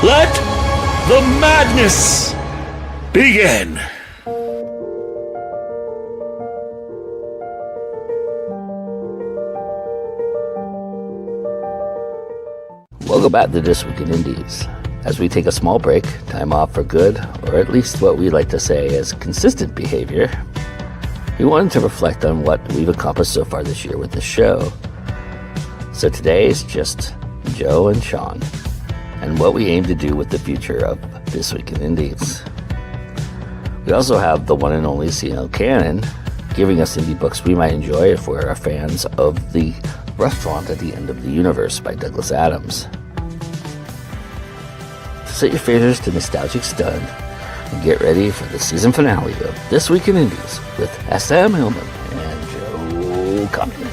Let the madness begin. Welcome back to This Week in Indies. As we take a small break, time off for good, or at least what we like to say is consistent behavior, we wanted to reflect on what we've accomplished so far this year with the show. So today is just Joe and Sean, and what we aim to do with the future of This Week in Indies. We also have the one and only CNL Cannon giving us indie books we might enjoy if we're fans of The Restaurant at the End of the Universe by Douglas Adams. So set your favors to nostalgic stun and get ready for the season finale of This Week in Indies with SM Hillman and Joe Compton.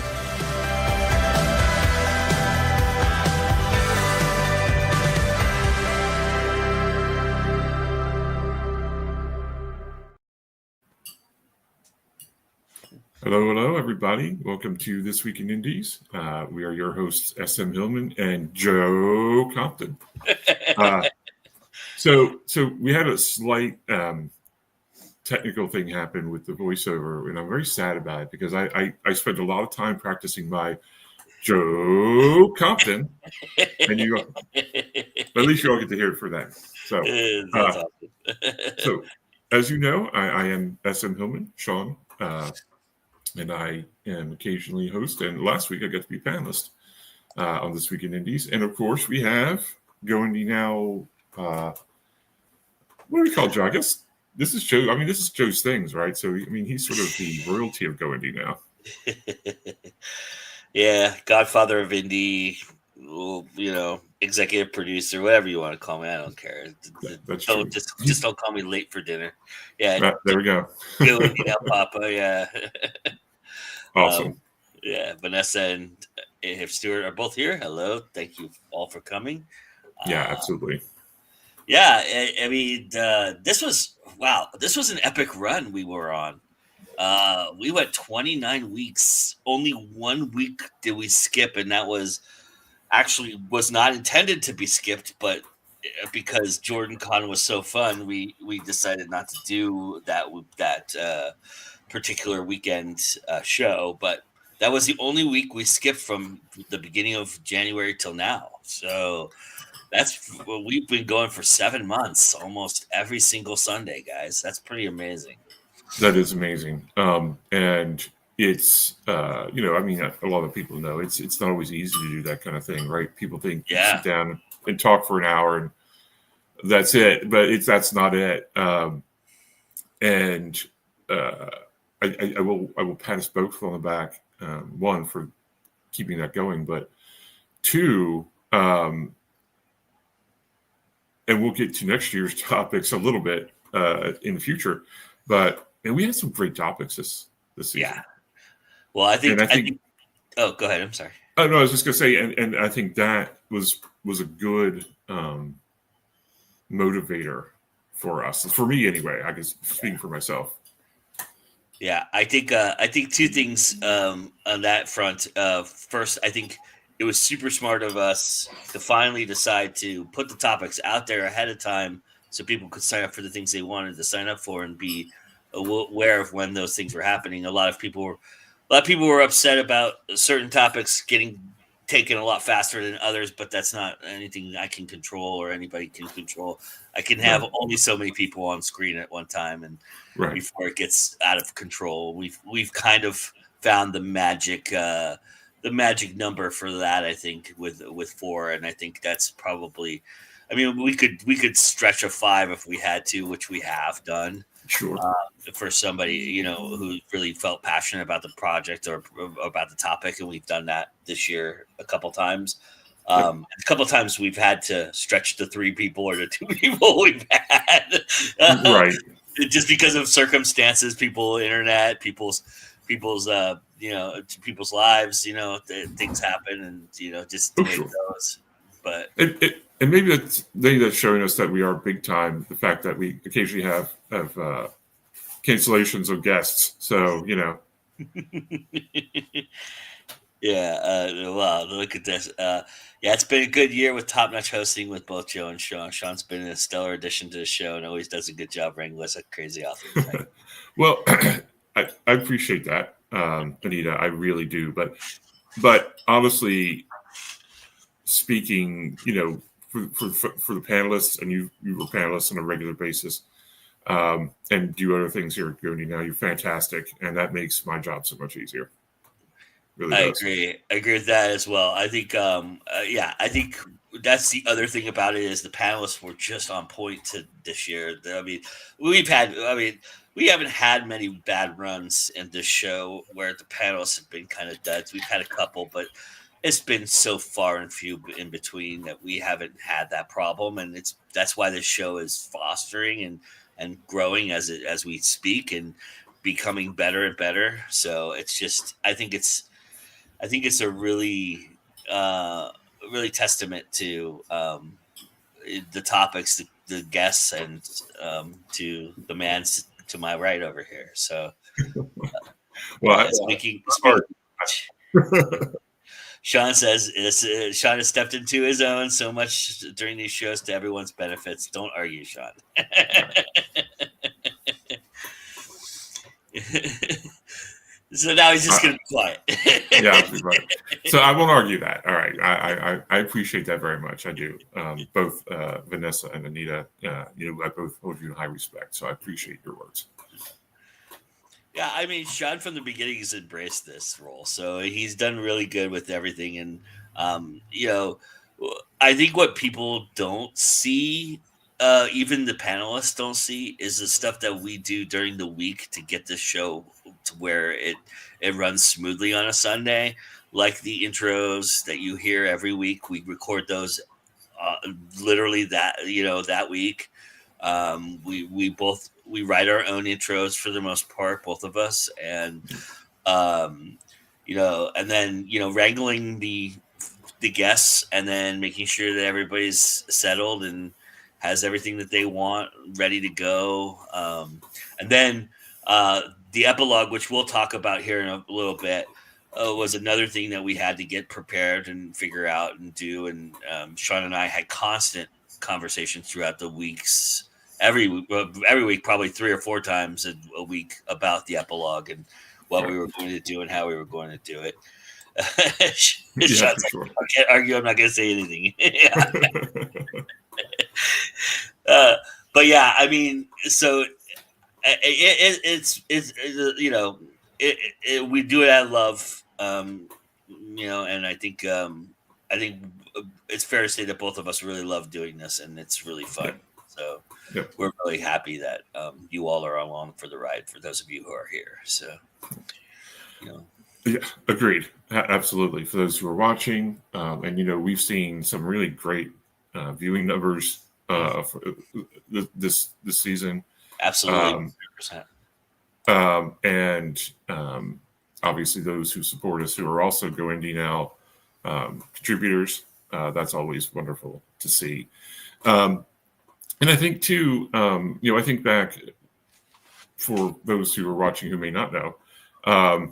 Hello, everybody. Welcome to This Week in Indies. We are your hosts, SM Hillman and Joe Compton. So we had a slight technical thing happen with the voiceover, and I'm very sad about it because I spent a lot of time practicing my Joe Compton, and but at least you all get to hear it for that. So, That's awesome. So as you know, I am SM Hillman, Sean. And I am occasionally host. And last week I got to be panelist on This Week in Indies. And of course we have Goendy now. What do we call Joe? I guess this is Joe. I mean, this is Joe's things, right? So I mean, he's sort of the royalty of Goendy now. Yeah, Godfather of Indie. Executive producer, whatever you want to call me. I don't care. That's true. Just don't call me late for dinner. Yeah, there we go. Goendy now, Papa. Yeah. Awesome. Vanessa and Stewart are both here. Hello, thank you all for coming. Yeah, absolutely. Yeah, I mean, this was an epic run we were on. We went 29 weeks. Only 1 week did we skip, and that was not intended to be skipped, but because Jordan Con was so fun, we decided not to do that particular weekend show. But that was the only week we skipped from the beginning of January till now. So we've been going for 7 months, almost every single Sunday, guys. That's pretty amazing. That is amazing. And it's, I mean, a lot of people know it's not always easy to do that kind of thing, right? People think you sit down and talk for an hour and that's it, but that's not it. I will pat us both on the back. One, for keeping that going, but two, and we'll get to next year's topics a little bit in the future. And we had some great topics this season. Yeah. Well, I think. Oh, go ahead. I'm sorry. Oh no, I was just gonna say, and I think that was a good motivator for us, for me anyway. I guess speaking for myself. Yeah, I think two things on that front. First, I think it was super smart of us to finally decide to put the topics out there ahead of time so people could sign up for the things they wanted to sign up for and be aware of when those things were happening. A lot of people were upset about certain topics getting taken a lot faster than others, but that's not anything I can control or anybody can control. I can have only so many people on screen at one time, and before it gets out of control, we've kind of found the magic number for that. I think with 4, and I think that's probably. I mean, we could stretch a 5 if we had to, which we have done. Sure. For somebody, who really felt passionate about the project or about the topic, and we've done that this year a couple times. A couple times we've had to stretch the 3 people or the 2 people we've had, right? Just because of circumstances, internet, people's people's lives. Things happen, and just the way it goes. But and maybe that's showing us that we are big time. The fact that we occasionally have cancellations of guests. So Wow, look at this. Yeah, it's been a good year with top-notch hosting with both Joe and Sean. Sean's been a stellar addition to the show and always does a good job wrangling us crazy authors. Well, I appreciate that, Anita. I really do. But honestly, speaking, for the panelists, and you were panelists on a regular basis, and do other things here at Goni now, you're fantastic, and that makes my job so much easier. Really I does. agree. I agree with that as well. I think, I think that's the other thing about it is the panelists were just on point to this year. I mean, we haven't had many bad runs in this show where the panelists have been kind of duds. We've had a couple, but it's been so far and few in between that we haven't had that problem, and that's why this show is fostering and growing as we speak and becoming better and better. So it's just, I think it's a really testament to the topics, the guests, and to the man to my right over here. So, speaking. Sean says Sean has stepped into his own so much during these shows to everyone's benefits. Don't argue, Sean. So now he's just going to be quiet. Yeah, right. So I won't argue that. All right, I appreciate that very much. I do. Both Vanessa and Anita, I both hold you in high respect. So I appreciate your words. Yeah, I mean, Sean from the beginning has embraced this role, so he's done really good with everything. And I think what people don't see, even the panelists don't see, is the stuff that we do during the week to get this show to where it runs smoothly on a Sunday, like the intros that you hear every week. We record those literally that week. We write our own intros for the most part, both of us, and and then wrangling the guests, and then making sure that everybody's settled and has everything that they want ready to go. And then the epilogue, which we'll talk about here in a little bit, was another thing that we had to get prepared and figure out and do. And Sean and I had constant conversations throughout the weeks, every week, probably 3 or 4 times a week about the epilogue and what we were going to do and how we were going to do it. Yeah, for sure. I can't argue. I'm not going to say anything. But yeah, I mean, so we do it out of love, and I think it's fair to say that both of us really love doing this, and it's really fun. So we're really happy that you all are along for the ride. For those of you who are here, so yeah, agreed, absolutely. For those who are watching, and we've seen some really great viewing numbers for this season. Absolutely, 100%. And obviously those who support us who are also Go Indie Now contributors. That's always wonderful to see. And I think too, I think back for those who are watching who may not know, I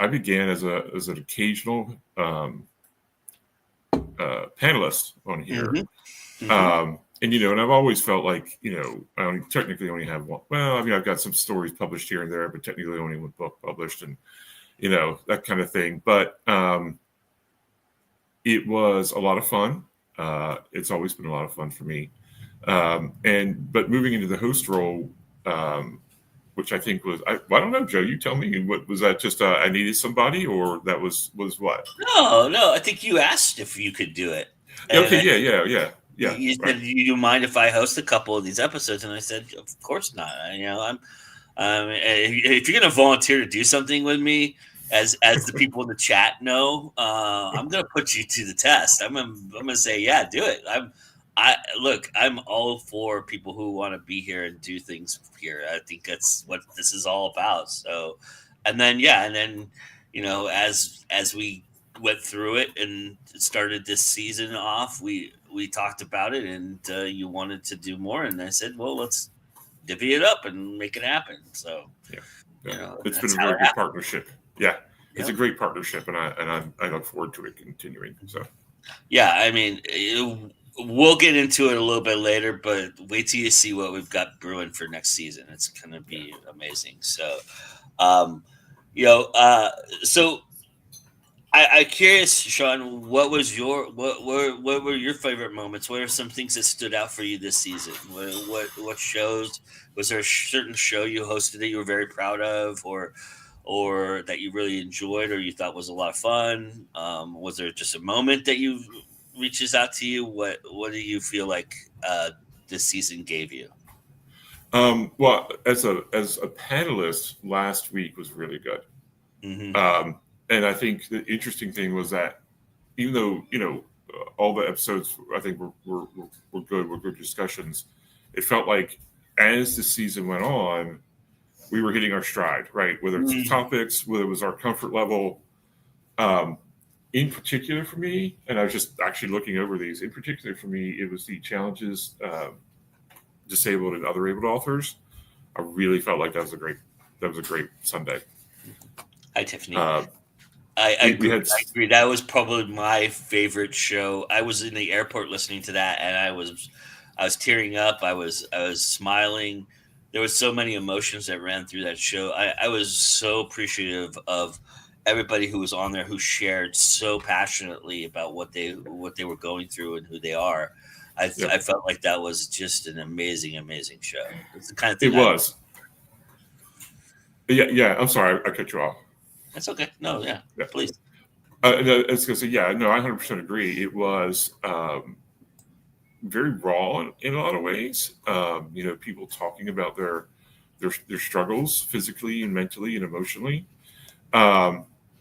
began as an occasional panelist on here. Mm-hmm. And I've always felt like, I technically only have one. Well, I mean, I've got some stories published here and there, but technically only one book published, and that kind of thing. But it was a lot of fun. It's always been a lot of fun for me. But moving into the host role, which I think was, I don't know, Joe, you tell me, what was that? Just I needed somebody, or that was what? No, I think you asked if you could do it. Okay, yeah. You said, "Do you mind if I host a couple of these episodes?" And I said, "Of course not. If you're going to volunteer to do something with me, as the people in the chat know, I'm going to put you to the test. I'm going to say, yeah, do it. I'm all for people who want to be here and do things here. I think that's what this is all about. So, and then as we went through it and started this season off, we talked about it, and you wanted to do more, and I said, well, let's divvy it up and make it happen. So it's been a very good partnership. Yeah. it's a great partnership, and I look forward to it continuing. So, yeah, I mean, we'll get into it a little bit later, but wait till you see what we've got brewing for next season. It's going to be amazing. So, you know, so I'm curious, Sean, what were your favorite moments? What are some things that stood out for you this season? What shows, was there a certain show you hosted that you were very proud of, or that you really enjoyed, or you thought was a lot of fun? Was there just a moment that you reaches out to you? What do you feel like this season gave you? Well, as a panelist, last week was really good. Mm-hmm. And I think the interesting thing was that even though, all the episodes I think were good, were good discussions, it felt like as the season went on, we were hitting our stride, right? Whether it's the topics, whether it was our comfort level. In particular for me, and I was just actually looking over these, in particular for me, it was the challenges, disabled and other abled authors. I really felt like that was a great Sunday. Hi, Tiffany. I agree. That was probably my favorite show. I was in the airport listening to that, and I was tearing up. I was smiling. There was so many emotions that ran through that show. I was so appreciative of everybody who was on there, who shared so passionately about what they were going through and who they are. I felt like that was just an amazing show. It's the kind of thing it was. Yeah. I'm sorry, I cut you off. That's okay. No, yeah. Please. No, I was going to say, I 100% agree. It was very raw in a lot of ways. People talking about their struggles physically and mentally and emotionally.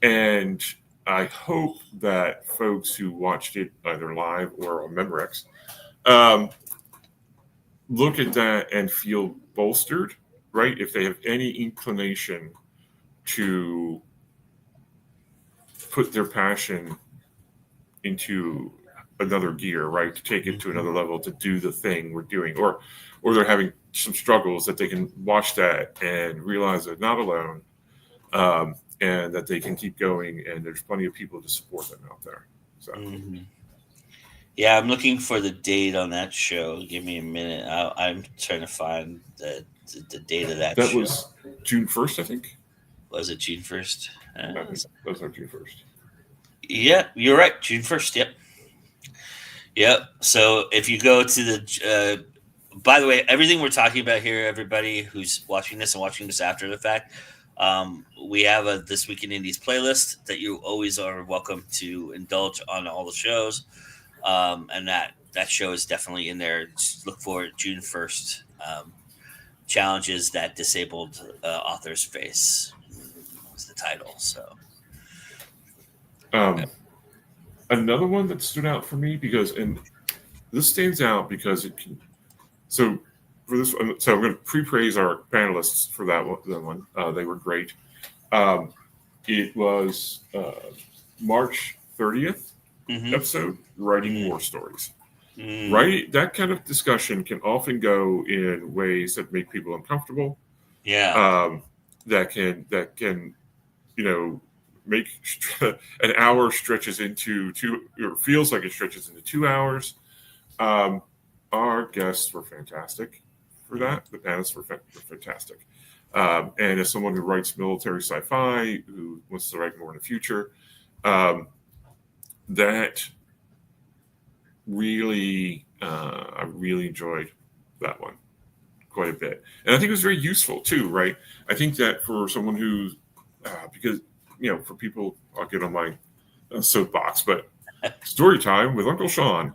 And I hope that folks who watched it either live or on Memorex look at that and feel bolstered, right? If they have any inclination to put their passion into another gear, right? To take it to another level, to do the thing we're doing, or they're having some struggles, that they can watch that and realize they're not alone, and that they can keep going, and there's plenty of people to support them out there. So, yeah, I'm looking for the date on that show. Give me a minute. I'm trying to find the date of that show. That was June 1st, I think. Was it June 1st? That was on June 1st. Yeah, you're right. June 1st. Yep. So if you go to the, by the way, everything we're talking about here, everybody who's watching this and watching this after the fact, we have a This Week in Indies playlist that you always are welcome to indulge on all the shows. And that show is definitely in there. Just look for it, June 1st. Challenges that disabled authors face was the title. So, another one that stood out for me and this stands out because it can. So for this one, so I'm going to pre-praise our panelists for that one. They were great. It was March 30th episode, Writing War Stories. Right, that kind of discussion can often go in ways that make people uncomfortable. Yeah. That can make an hour stretches into two, or feels like it stretches into 2 hours. Our guests were fantastic for that. The panelists were fantastic. And as someone who writes military sci-fi, who wants to write more in the future, that really, I really enjoyed that one quite a bit. And I think it was very useful too, right? I think that for someone who, because, for people, I'll get on my soapbox, but story time with Uncle Sean.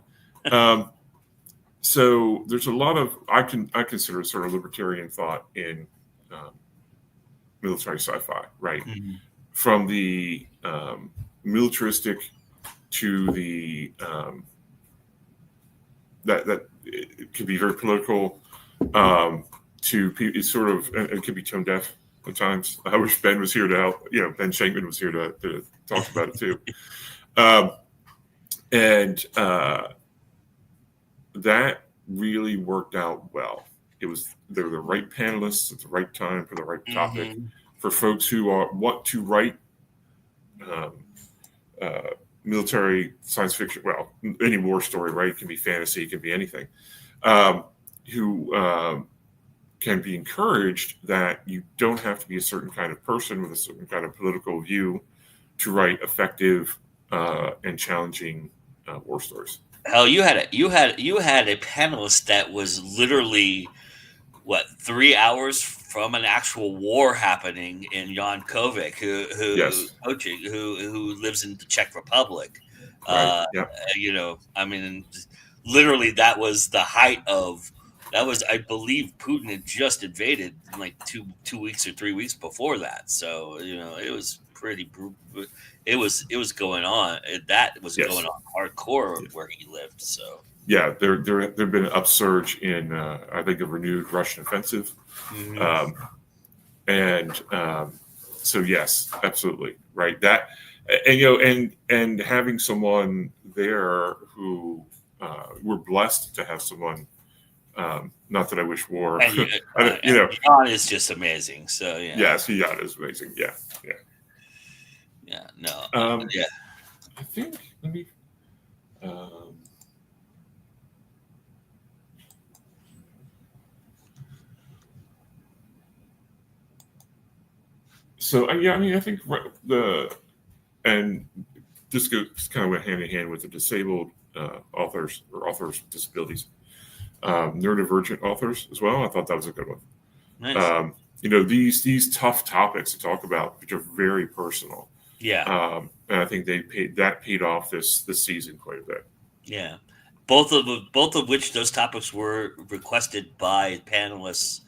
So there's a lot of, I consider sort of libertarian thought in military sci-fi, right? Mm-hmm. From the militaristic to the that it can be very political, to it's sort of, it can be tone deaf at times. I wish Ben was here to help. Ben Shankman was here to talk about it too. And that really worked out well. They were the right panelists at the right time for the right topic, for folks who want to write um, military science fiction. Well, any war story, right? It can be fantasy, it can be anything. Who can be encouraged that you don't have to be a certain kind of person with a certain kind of political view to write effective and challenging war stories. Hell, you had a panelist that was literally what 3 hours from an actual war happening in Jan Kovic, who Yes. coaching, who lives in the Czech Republic. Right. Uh, Yeah. I mean, literally, that was, I believe, Putin had just invaded like two weeks or 3 weeks before that. So it was pretty brutal. It was going on. That was Yes. going on hardcore Yeah. where he lived. So. Yeah. There've been an upsurge in I think a renewed Russian offensive, Mhm. um, and so yes, absolutely right. That and having someone there who we're blessed to have someone. Not that I wish war. And John is just amazing. So yeah, Yes, he is amazing. Yeah, yeah. yeah, no, Um, yeah. I think let me. Um, so yeah, I mean, I think the and this goes kind of went hand in hand with the disabled authors or authors with disabilities, neurodivergent authors as well. I thought that was a good one. Nice. These tough topics to talk about, which are very personal. Yeah, And I think paid off this season quite a bit. yeah. Both of which those topics were requested by panelists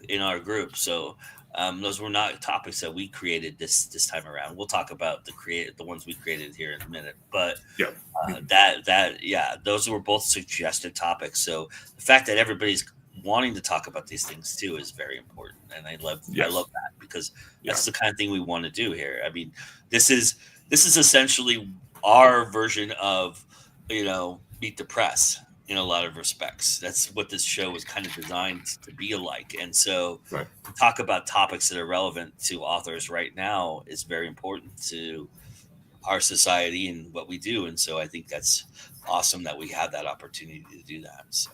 in our group. So those were not topics that we created this time around. We'll talk about the ones we created here in a minute. But Yeah. those were both suggested topics. So the fact that everybody's wanting to talk about these things too is very important, and I love Yes. that because that's Yeah. the kind of thing we want to do here. I mean, this is essentially our version of Meet the Press in a lot of respects. That's what this show was kind of designed to be like, and so Right. to talk about topics that are relevant to authors right now is very important to our society and what we do. And so I think that's awesome that we have that opportunity to do that. So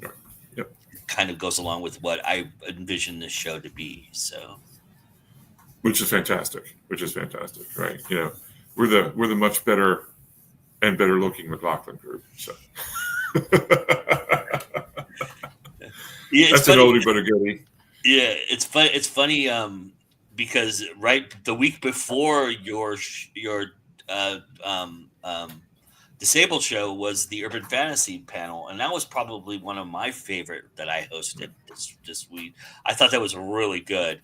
Right. Yep. it kind of goes along with what I envision this show to be. So Which is fantastic. Right. We're the much better and better looking McLaughlin group. So yeah, that's an oldie but a goodie. Yeah, it's fun. It's funny because right the week before your uh, um, um, disabled show was the urban fantasy panel, and that was probably one of my favorite that I hosted this week. I thought that was really good.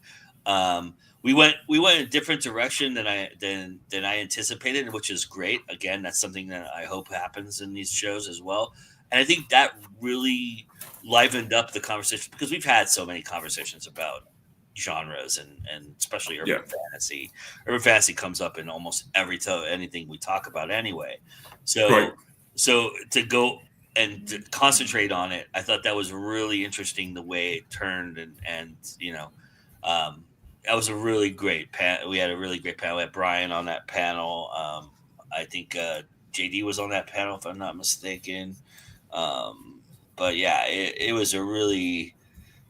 We went in a different direction than I anticipated, which is great. Again, that's something that I hope happens in these shows as well. And I think that really livened up the conversation because we've had so many conversations about genres and especially urban fantasy. Urban fantasy comes up in almost anything we talk about anyway. So Right. so to go and to concentrate on it, I thought that was really interesting the way it turned and that was a really great panel. We had a really great panel. We had Brian on that panel. I think JD was on that panel if I'm not mistaken. But yeah, it was a really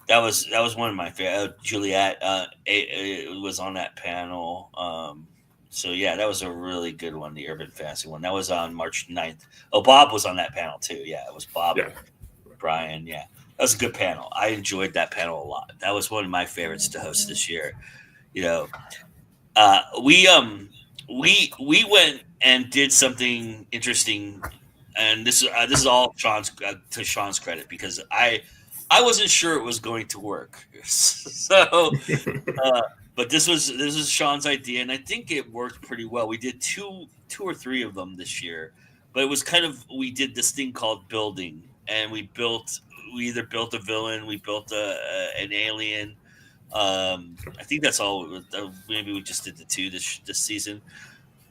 that was one of my favorite. Juliet was on that panel. So yeah, that was a really good one, the urban fantasy one. That was on March 9th. Oh, Bob was on that panel too. Yeah, it was Bob Yeah. and Brian. Yeah, that was a good panel. I enjoyed that panel a lot. That was one of my favorites to host this year. You know, we went and did something interesting, and this is all Sean's to Sean's credit because I wasn't sure it was going to work. So, but this is Sean's idea, and I think it worked pretty well. We did two or three of them this year, but it was kind of we did this thing called building, and we either built a villain, we built an alien. I think that's all. Maybe we just did the two this season,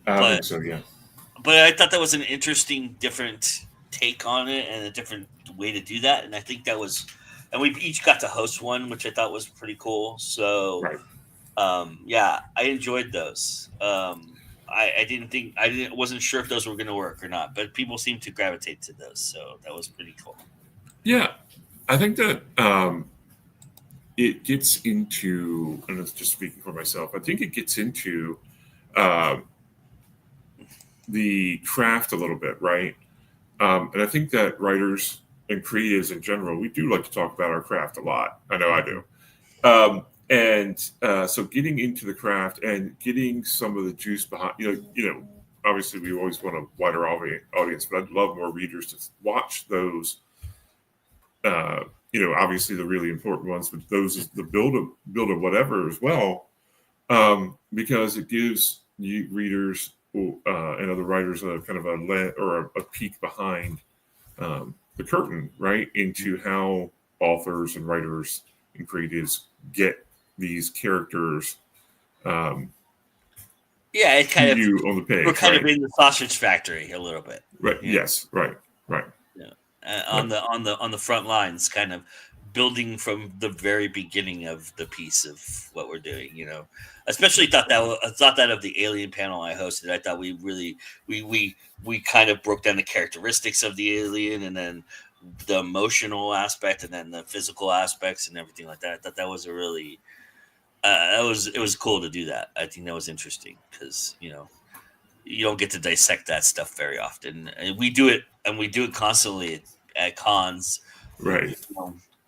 I but think so. Yeah. I thought that was an interesting, different take on it and a different way to do that. And I think that was, and we each got to host one, which I thought was pretty cool. So, Right. yeah, I enjoyed those. wasn't sure if those were going to work or not, but people seem to gravitate to those, so that was pretty cool. Yeah, I think that it gets into, and it's just speaking for myself, I think it gets into uh, the craft a little bit, right? And I think that writers and creatives in general, we do like to talk about our craft a lot. I know I do. So getting into the craft and getting some of the juice behind, obviously we always want a wider audience, but I'd love more readers to watch those. Obviously the really important ones, but those is the build of whatever as well, because it gives you readers and other writers a kind of a peek behind the curtain, right, into how authors and writers and creatives get these characters. It kind of you on the page. We're kind of in the sausage factory a little bit, right? Yeah. Yes, right. Yeah, on the front lines, kind of building from the very beginning of the piece of what we're doing. Especially thought that of the alien panel I hosted. I thought we really we kind of broke down the characteristics of the alien, and then the emotional aspect, and then the physical aspects, and everything like that. I thought that was a really it was cool to do that. I think that was interesting because you don't get to dissect that stuff very often. And we do it constantly at cons. Right.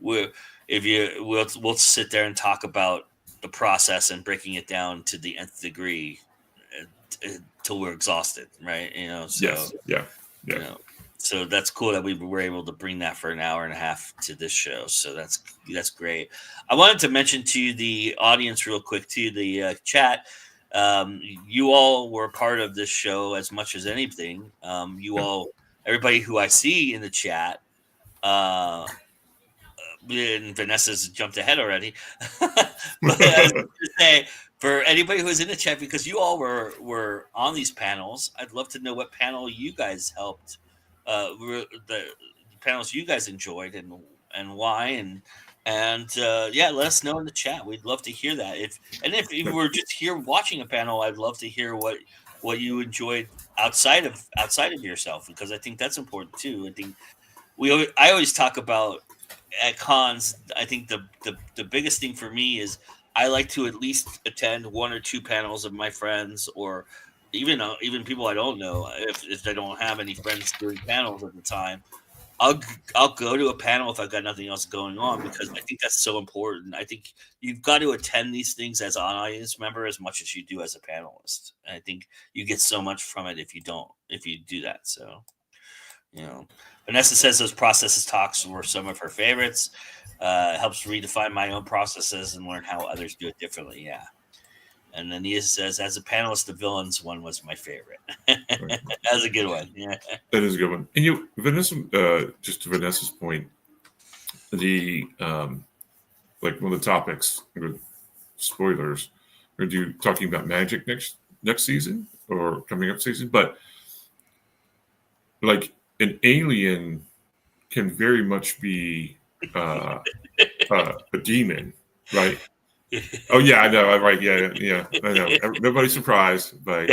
We'll sit there and talk about the process and breaking it down to the nth degree until we're exhausted, right? So yes. Yeah. So that's cool that we were able to bring that for an hour and a half to this show. So that's great. I wanted to mention to the audience real quick, to the chat. You all were part of this show as much as anything. Everybody who I see in the chat, and Vanessa's jumped ahead already. But I was going to say, for anybody who was in the chat, because you all were on these panels, I'd love to know what panel you guys helped. The panels you guys enjoyed and why, and let us know in the chat. We'd love to hear that. If you were just here watching a panel, I'd love to hear what you enjoyed outside of yourself, because I think that's important too. I think I always talk about at cons. I think the biggest thing for me is I like to at least attend one or two panels of my friends, or even people I don't know. If they don't have any friends doing panels at the time, I'll go to a panel if I've got nothing else going on, because I think that's so important. I think you've got to attend these things as an audience member as much as you do as a panelist. And I think you get so much from it if you do that. So, Vanessa says those processes talks were some of her favorites. Helps redefine my own processes and learn how others do it differently. Yeah. And then he says, as a panelist, the villains one was my favorite. Right. That's a good one. Yeah, that is a good one. And Vanessa, just to Vanessa's point, the like one of the topics, spoilers, we're talking about magic next season or coming up season, but like an alien can very much be a demon, right? Oh yeah, I know. Right? Yeah. I know. Nobody's surprised, but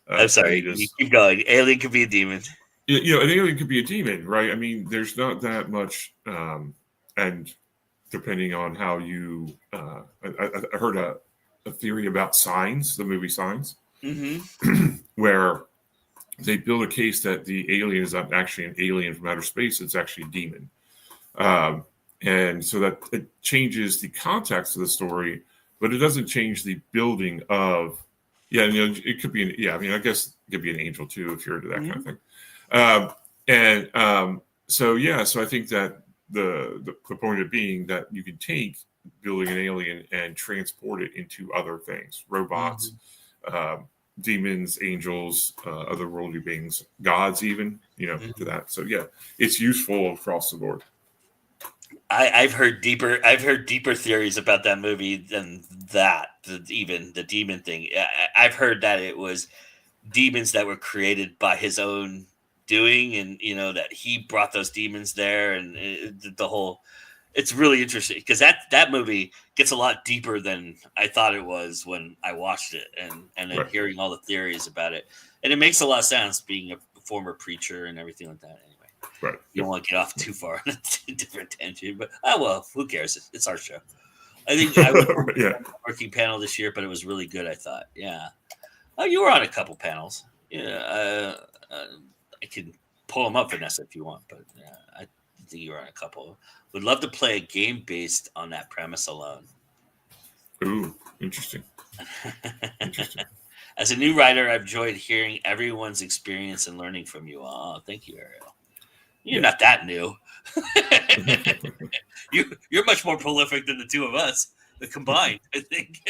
I'm sorry. You keep going. Alien could be a demon. An alien could be a demon, right? I mean, there's not that much, and depending on how you, I heard a theory about Signs, the movie Signs, where they build a case that the alien is not actually an alien from outer space; it's actually a demon. And so that it changes the context of the story, but it doesn't change the building of, it could be, I guess it could be an angel too, if you're into that kind of thing. So I think that the point of being that you can take building an alien and transport it into other things, robots, demons, angels, otherworldly beings, gods, even, to that. So it's useful across the board. I've heard deeper theories about that movie than that. Even the demon thing. I've heard that it was demons that were created by his own doing, and that he brought those demons there, and the whole. it's really interesting because that movie gets a lot deeper than I thought it was when I watched it, and then Right. hearing all the theories about it, and it makes a lot of sense being a former preacher and everything like that. Anyway, Right. you don't want to get off too far on a different tangent, but well, who cares? It's our show. I think I was on Yeah. a working panel this year, but it was really good. I thought, yeah. Oh, you were on a couple panels. Yeah, I can pull them up, Vanessa, if you want, but I think you were on a couple. Would love to play a game based on that premise alone. Ooh, interesting. Interesting. As a new writer, I've enjoyed hearing everyone's experience and learning from you. Oh, thank you, Ariel. You're not that new. You're much more prolific than the two of us combined, I think.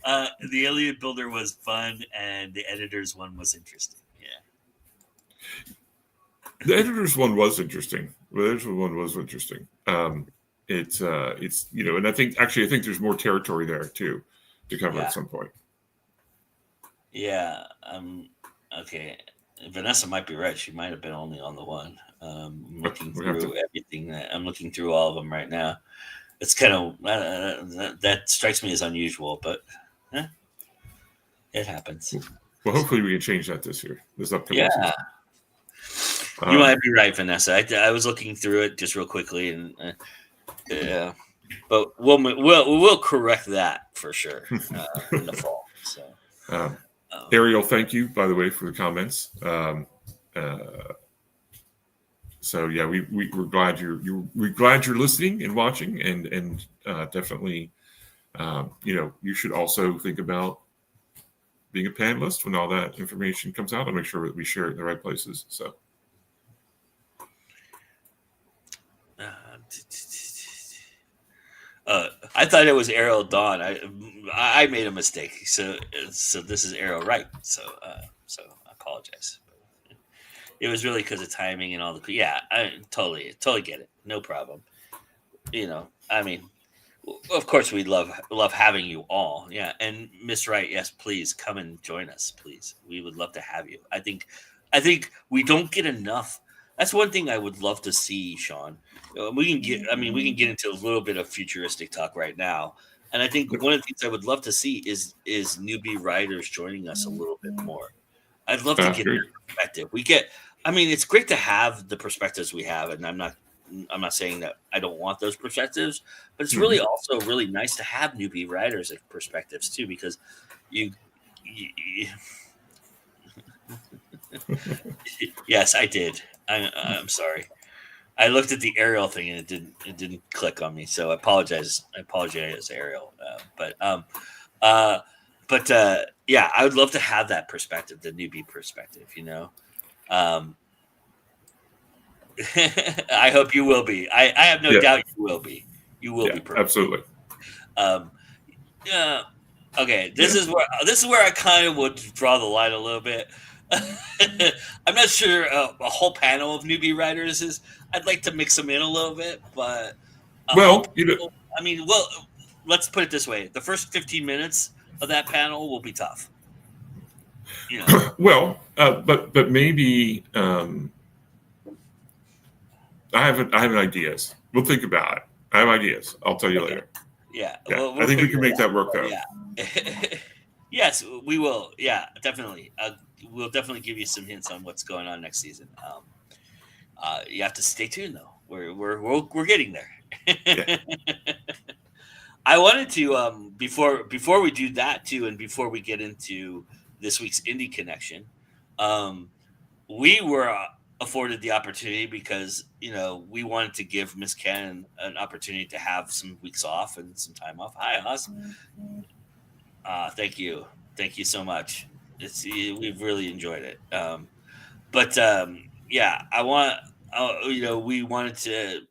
The Alien Builder was fun, and the editor's one was interesting. Yeah. The editor's one was interesting. The editor's one was interesting. It's and I think there's more territory there too to cover at some point. Yeah. Okay. Vanessa might be right. She might have been only on the one. I'm looking through everything. I'm looking through all of them right now. It's kind of that strikes me as unusual, but it happens. Well, hopefully we can change that this upcoming season. You might be right, Vanessa. I was looking through it just real quickly, and but we'll correct that for sure in the fall. So, Ariel, thank you, by the way, for the comments. So yeah, we're glad we're glad you're listening and watching, and definitely, you should also think about being a panelist when all that information comes out. I'll make sure that we share it in the right places. So. I thought it was Ariel Dawn. I made a mistake. So this is Ariel Wright. So I apologize. It was really because of timing and all the. Yeah, I totally get it. No problem. I mean, of course we love having you all. Yeah, and Miss Wright, yes, please come and join us. Please, we would love to have you. I think we don't get enough. That's one thing I would love to see, Sean. We can get into a little bit of futuristic talk right now, and I think one of the things I would love to see is newbie writers joining us a little bit more. I'd love to get their perspective. It's great to have the perspectives we have, and I'm not saying that I don't want those perspectives, but it's really also really nice to have newbie writers' perspectives too, because you Yes, I did. I'm sorry. I looked at the Ariel thing and it didn't click on me, so I apologize. Ariel. Yeah, I would love to have that perspective, the newbie perspective. I hope you will be. I have no doubt you will be. You will be perfect. Absolutely. Okay. This is where I kind of would draw the line a little bit. I'm not sure a whole panel of newbie writers is. I'd like to mix them in a little bit, but let's put it this way: the first 15 minutes of that panel will be tough. Well, but maybe I have ideas. We'll think about it. I have ideas. I'll tell you later. Yeah. We'll I think we can make that work though. Yeah. Yes, we will. Yeah, definitely. We'll definitely give you some hints on what's going on next season. You have to stay tuned though. We're getting there. Yeah. I wanted to before we do that too, and before we get into this week's Indie Connection, we were afforded the opportunity because we wanted to give Miss Cannon an opportunity to have some weeks off and some time off. Hi, Oz. Thank you so much. We've really enjoyed it. Yeah, we wanted to.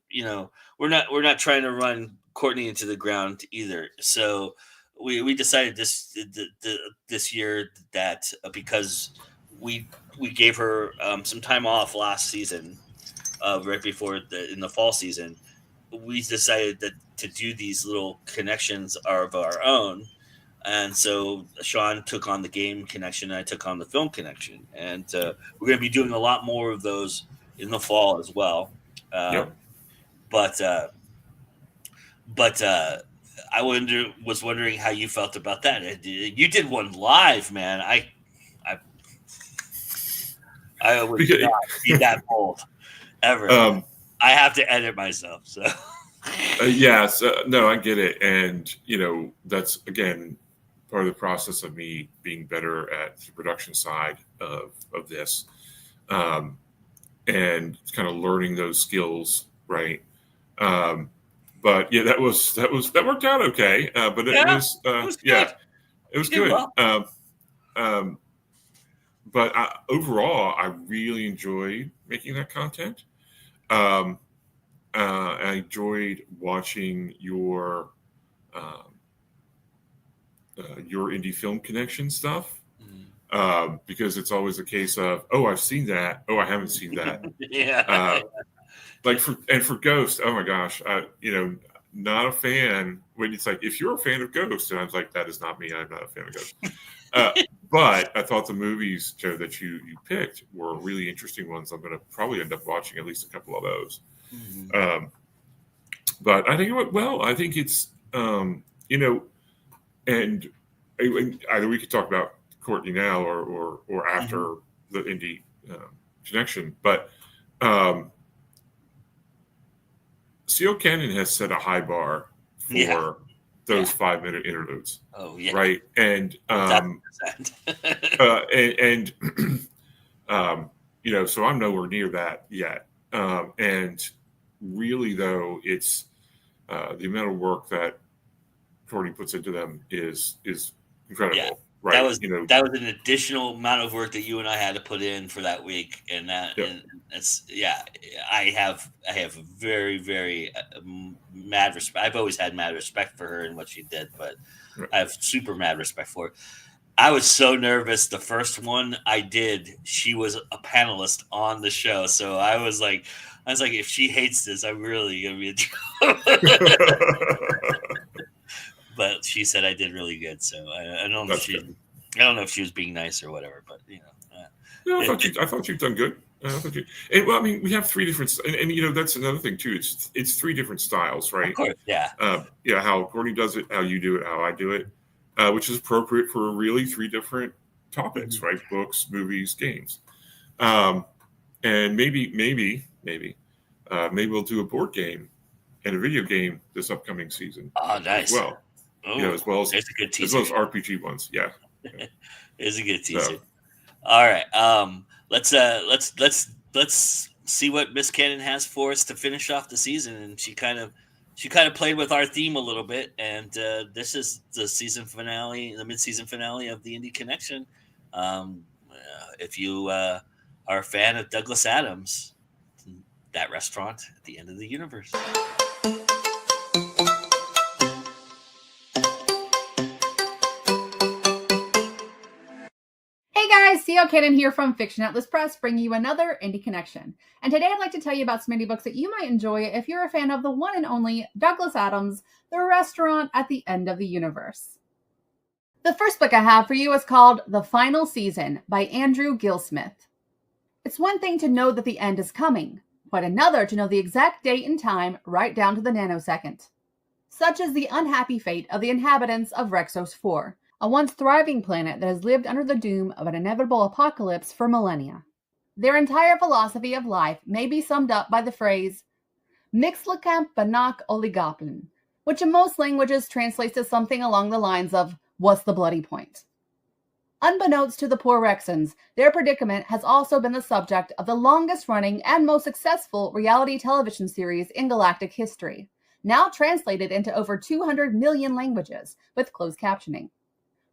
We're not trying to run Courtney into the ground either. So we decided this year that because we gave her some time off last season, right before in the fall season, we decided that to do these little connections of our own. And so Sean took on the game connection, and I took on the film connection. And we're going to be doing a lot more of those in the fall as well. Yep. but I was wondering how you felt about that. You did one live, man. I would not be that bold ever. I have to edit myself, so. Yes, no, I get it, and that's again part of the process of me being better at the production side of this, and kind of learning those skills, right? But yeah, that worked out okay. But it was good. it was You did good. well. But overall, I really enjoyed making that content. I enjoyed watching your indie film connection stuff, because it's always a case of, oh, I've seen that, oh, I haven't seen that. Yeah. Like for Ghost, oh my gosh, not a fan. When it's like, if you're a fan of Ghost, and I was like, that is not me. I'm not a fan of Ghost. But I thought the movies, Joe, that you picked were really interesting ones. I'm going to probably end up watching at least a couple of those. Mm-hmm. But I think it went well. I think it's, and either we could talk about Courtney now or after the indie connection. But C.O. Cannon has set a high bar for those 5-minute interludes. Oh yeah, right. And so I'm nowhere near that yet. And really, though, it's the amount of work that Courtney puts into them is incredible. Yeah. Right. That was an additional amount of work that you and I had to put in for that week, and and it's I have very, very mad respect. I've always had mad respect for her and what she did, but I have super mad respect for her. I was so nervous. The first one I did, she was a panelist on the show, so I was like, if she hates this, I'm really gonna be in trouble. But she said I did really good, so I don't know if she was being nice or whatever, but No, I thought you've done good. We have 3 different, and that's another thing too. It's 3 different styles, right? Of course, yeah. How Courtney does it, how you do it, how I do it, which is appropriate for really 3 different topics, right? Books, movies, games, and maybe we'll do a board game and a video game this upcoming season. Oh, nice. As well. As well as RPG ones. Yeah. It's a good teaser. So. All right. Let's see what Miss Cannon has for us to finish off the season. And she kind of played with our theme a little bit. And this is the season finale, the mid-season finale of the Indie Connection. If you are a fan of Douglas Adams, that restaurant at the end of the universe. Hey guys, C.O. Cannon here from Fiction Atlas Press, bringing you another Indie Connection. And today I'd like to tell you about some indie books that you might enjoy if you're a fan of the one and only Douglas Adams' The Restaurant at the End of the Universe. The first book I have for you is called The Final Season by Andrew Gilsmith. It's one thing to know that the end is coming, quite another to know the exact date and time right down to the nanosecond. Such is the unhappy fate of the inhabitants of Rexos 4, a once thriving planet that has lived under the doom of an inevitable apocalypse for millennia. Their entire philosophy of life may be summed up by the phrase, Mixlicamp Banak Oligoplin, which in most languages translates to something along the lines of, what's the bloody point? Unbeknownst to the poor Rexans, their predicament has also been the subject of the longest-running and most successful reality television series in galactic history, now translated into over 200 million languages, with closed captioning.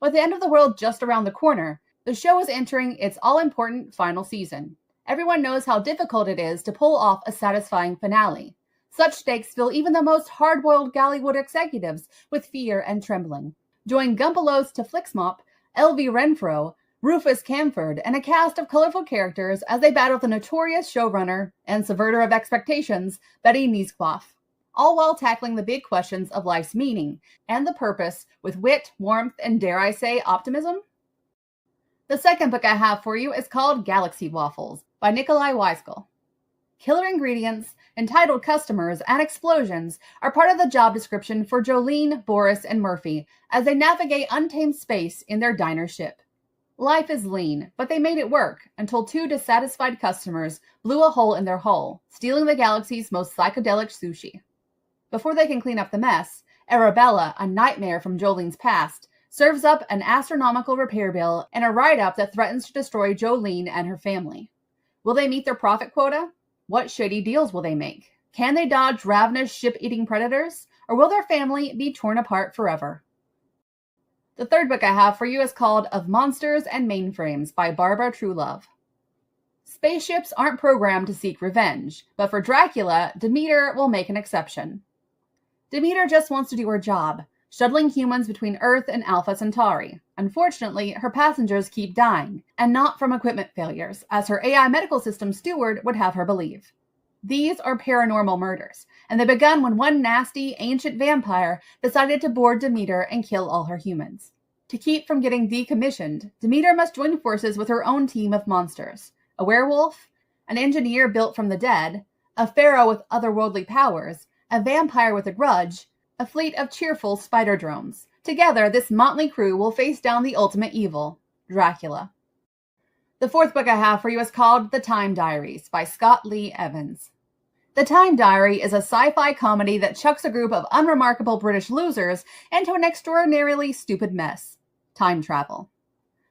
With the end of the world just around the corner, the show is entering its all-important final season. Everyone knows how difficult it is to pull off a satisfying finale. Such stakes fill even the most hard-boiled Gallywood executives with fear and trembling. Join Gumpelos to Flixmop, L.V. Renfro, Rufus Camford, and a cast of colorful characters as they battle the notorious showrunner and subverter of expectations, Betty Niesquaff, all while tackling the big questions of life's meaning and the purpose with wit, warmth, and dare I say, optimism? The second book I have for you is called Galaxy Waffles by Nikolai Weiskell. Killer ingredients, Entitled customers and explosions are part of the job description for Jolene, Boris, and Murphy as they navigate untamed space in their diner ship. Life is lean, but they made it work until 2 dissatisfied customers blew a hole in their hull, stealing the galaxy's most psychedelic sushi. Before they can clean up the mess, Arabella, a nightmare from Jolene's past, serves up an astronomical repair bill and a write-up that threatens to destroy Jolene and her family. Will they meet their profit quota? What shady deals will they make? Can they dodge ravenous ship-eating predators? Or will their family be torn apart forever? The third book I have for you is called Of Monsters and Mainframes by Barbara Truelove. Spaceships aren't programmed to seek revenge, but for Dracula, Demeter will make an exception. Demeter just wants to do her job, shuttling humans between Earth and Alpha Centauri. Unfortunately, her passengers keep dying, and not from equipment failures, as her AI medical system steward would have her believe. These are paranormal murders, and they begun when one nasty, ancient vampire decided to board Demeter and kill all her humans. To keep from getting decommissioned, Demeter must join forces with her own team of monsters: a werewolf, an engineer built from the dead, a pharaoh with otherworldly powers, a vampire with a grudge, a fleet of cheerful spider drones. Together, this motley crew will face down the ultimate evil, Dracula. The fourth book I have for you is called The Time Diaries by Scott Lee Evans. The Time Diary is a sci-fi comedy that chucks a group of unremarkable British losers into an extraordinarily stupid mess: time travel.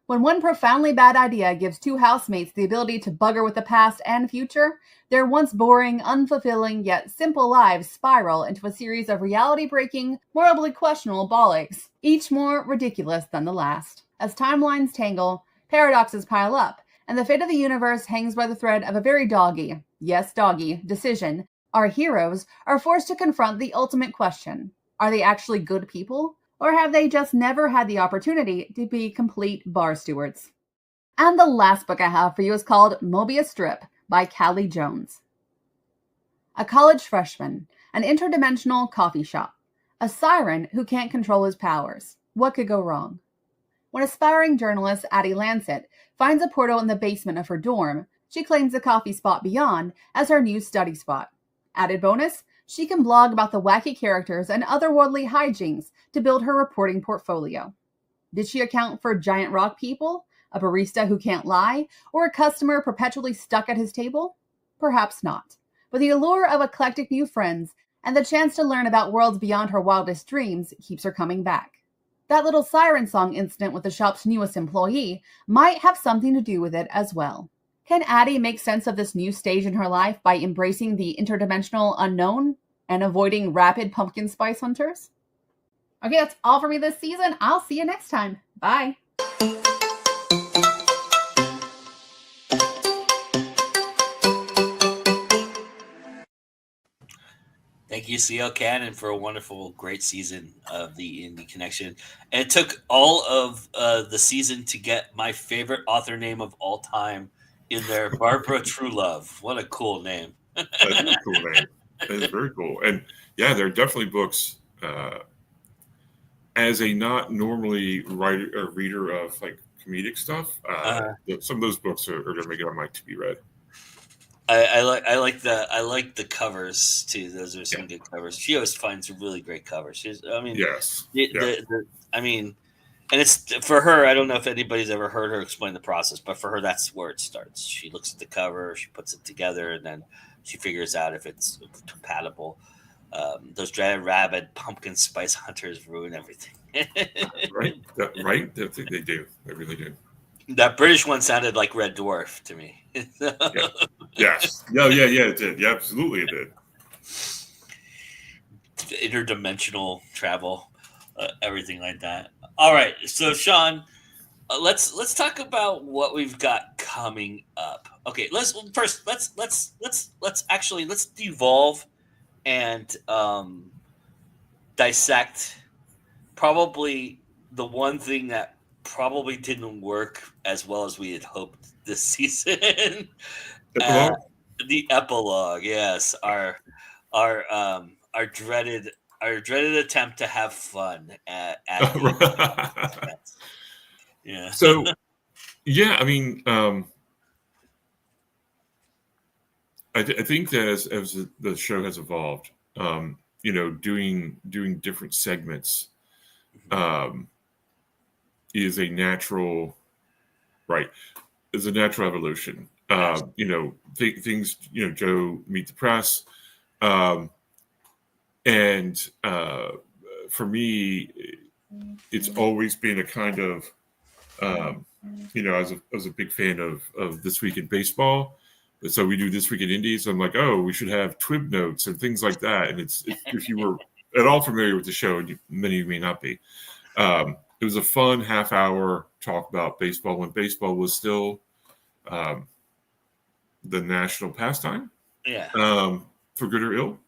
When one profoundly bad idea gives 2 housemates the ability to bugger with the past and future, their once boring, unfulfilling, yet simple lives spiral into a series of reality-breaking, morally questionable bollocks, each more ridiculous than the last. As timelines tangle, paradoxes pile up, and the fate of the universe hangs by the thread of a very doggy, yes doggy, decision, our heroes are forced to confront the ultimate question: are they actually good people? Or have they just never had the opportunity to be complete bar stewards? And the last book I have for you is called Mobius Strip by Callie Jones. A college freshman, an interdimensional coffee shop, a siren who can't control his powers. What could go wrong? When aspiring journalist Addie Lancet finds a portal in the basement of her dorm, she claims the coffee spot beyond as her new study spot. Added bonus, she can blog about the wacky characters and otherworldly hijinks to build her reporting portfolio. Did she account for giant rock people, a barista who can't lie, or a customer perpetually stuck at his table? Perhaps not. But the allure of eclectic new friends and the chance to learn about worlds beyond her wildest dreams keeps her coming back. That little siren song incident with the shop's newest employee might have something to do with it as well. Can Addie make sense of this new stage in her life by embracing the interdimensional unknown and avoiding rapid pumpkin spice hunters? Okay, that's all for me this season. I'll see you next time. Bye. Thank you, CL Cannon, for a wonderful, great season of the Indie Connection. And it took all of the season to get my favorite author name of all time in there, Barbara Truelove. What a cool name. That is a cool name. That is very cool. And yeah, there are definitely books. As a not normally reader of like comedic stuff, some of those books are going to make it on my to be read. I like the covers too. Those are some good covers. She always finds really great covers. Yes. And it's for her. I don't know if anybody's ever heard her explain the process, but for her, that's where it starts. She looks at the cover, she puts it together, and then she figures out if it's compatible. Those rabid pumpkin spice hunters ruin everything. Right. They do. They really do. That British one sounded like Red Dwarf to me. Yes. Yeah, it did. Yeah, absolutely it did. Interdimensional travel, everything like that. All right, so Sean, let's talk about what we've got coming up. Okay, let's devolve and dissect probably the one thing that probably didn't work as well as we had hoped this season. The epilogue, yes, our dreaded attempt to have fun at the yeah. So, yeah, I mean, I think that as the show has evolved, doing different segments is a natural evolution. Things, Joe Meet the Press, and for me, it's always been a kind of, I was a big fan of This Week in Baseball. So we do This Week in Indies. I'm like, oh, we should have Twib notes and things like that. And if you were at all familiar with the show, and many of you may not be, it was a fun half-hour talk about baseball when baseball was still the national pastime. Yeah. For good or ill.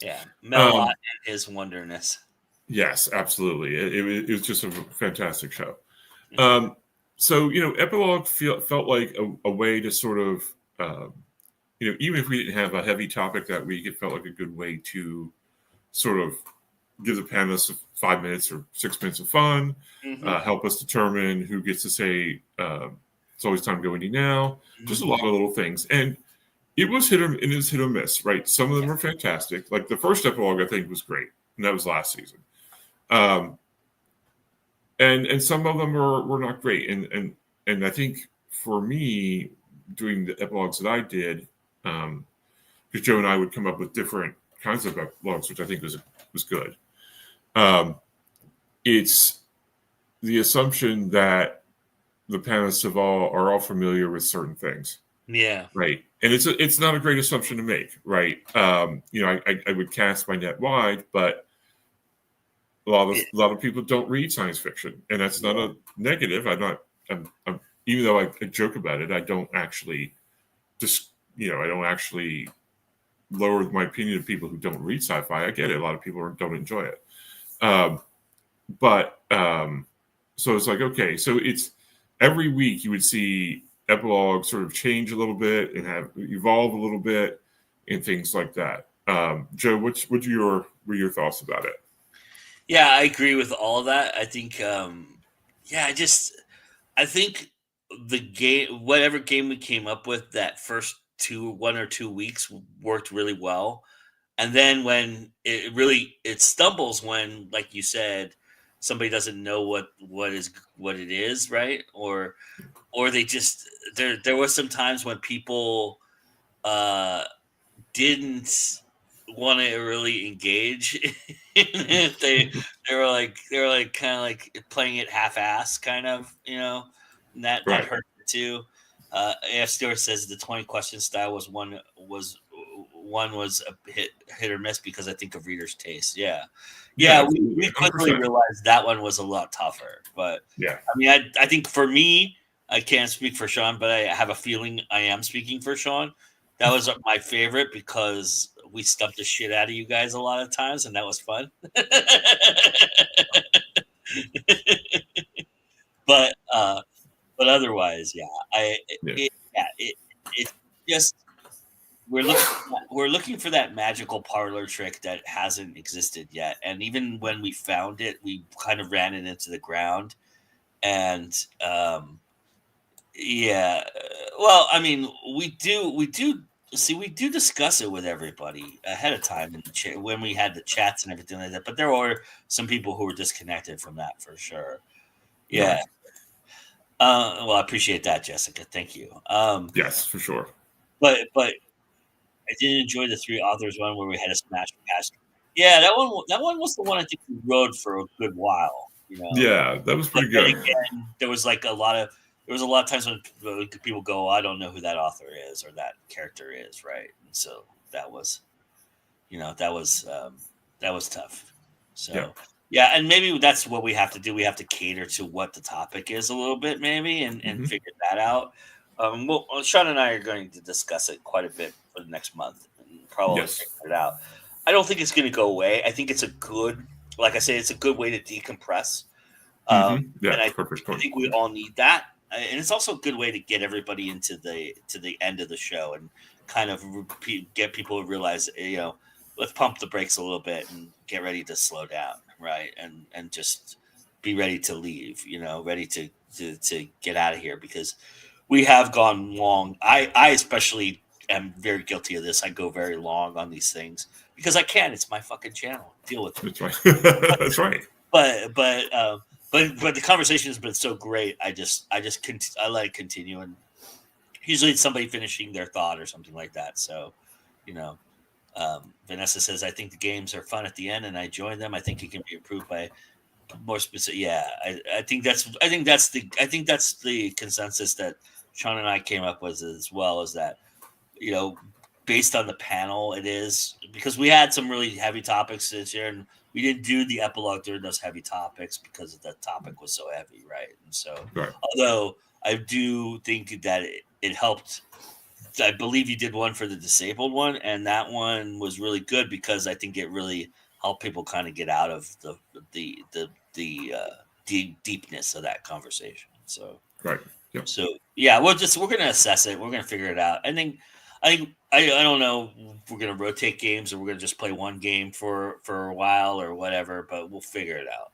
Yeah. Mel and his wonderness. Yes, absolutely. It was just a fantastic show. Mm-hmm. So, Epilogue felt like a way to sort of, even if we didn't have a heavy topic that week, it felt like a good way to sort of give the panelists 5 minutes or 6 minutes of fun, help us determine who gets to say, it's always time to go indie now. Just a lot of little things. And it was hit or miss, right? Some of them were fantastic. Like the first Epilogue, I think, was great. And that was last season. And some of them were not great. And I think for me, doing the epilogues that I did, because Joe and I would come up with different kinds of epilogues, which I think was good. It's the assumption that the panelists are all familiar with certain things. Yeah. Right. And it's not a great assumption to make, right? I would cast my net wide, but a lot of people don't read science fiction, and that's not a negative. I'm even though I joke about it, I don't actually I don't actually lower my opinion of people who don't read sci-fi. I get it. A lot of people don't enjoy it. So it's like, okay, so it's every week you would see epilogue sort of change a little bit and have evolve a little bit and things like that. Joe, what were your thoughts about it? Yeah, I agree with all of that. I think, I think the game, whatever game we came up with, that first 1 or 2 weeks worked really well. And then when it stumbles when, like you said, somebody doesn't know what it is, right? Or they just, there was some times when people didn't want to really engage. they were like kind of like playing it half-ass, kind of, and that hurt too. AF Stewart says the 20 question style was a hit or miss because I think of readers' taste. We quickly realized that one was a lot tougher. But I mean, I think for me, I can't speak for Sean, but I have a feeling I am speaking for Sean. That was my favorite because we stumped the shit out of you guys a lot of times, and that was fun. But otherwise, it's just we're looking for that magical parlor trick that hasn't existed yet, and even when we found it, we kind of ran it into the ground, and well, I mean, we do discuss it with everybody ahead of time when we had the chats and everything like that. But there were some people who were disconnected from that for sure. Yeah. Well, I appreciate that, Jessica. Thank you. Yes, for sure. But I did enjoy the 3 authors one where we had a smash cast. Yeah, that one was the one I think we rode for a good while. Yeah, that was pretty good. Again, there was a lot of times when people go, I don't know who that author is or that character is, right? And so that was tough. So and maybe that's what we have to do. We have to cater to what the topic is a little bit, maybe, and figure that out. Well, Sean and I are going to discuss it quite a bit for the next month and probably figure it out. I don't think it's going to go away. I think it's a good way to decompress. And I think we all need that. And it's also a good way to get everybody into the end of the show and kind of get people to realize, let's pump the brakes a little bit and get ready to slow down, right? And just be ready to leave, ready to get out of here because we have gone long. I especially am very guilty of this. I go very long on these things because I can. It's my fucking channel. Deal with it. That's right. That's right. But the conversation has been so great. I let it continue, and usually it's somebody finishing their thought or something like that. So, Vanessa says, I think the games are fun at the end, and I join them. I think it can be improved by more specific. Yeah, I think that's the consensus that Sean and I came up with as well. Is that based on the panel, it is because we had some really heavy topics this year, and we didn't do the epilogue during those heavy topics because the topic was so heavy, right? And so, although I do think that it helped. I believe you did one for the disabled one, and that one was really good because I think it really helped people kind of get out of the deepness of that conversation. So right, yep. So yeah, we're going to assess it. We're going to figure it out. I don't know if we're going to rotate games or we're going to just play one game for a while or whatever, but we'll figure it out.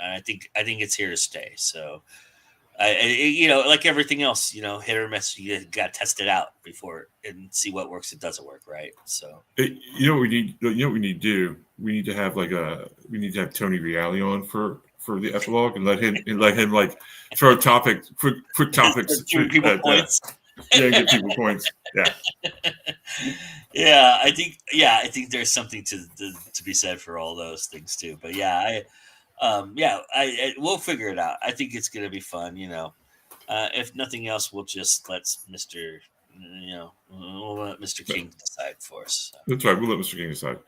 And I think it's here to stay. So. Like everything else, hit or miss, you got to test it out before and see what works and doesn't work, right? So, what we need to do? We need to have Tony Reale on for the epilogue and let him like throw quick topics, give people points. Give people points. Yeah. I think there's something to be said for all those things too. But we'll figure it out. I think it's going to be fun. If nothing else, we'll just let Mr. King decide for us. So. That's right. We'll let Mr. King decide.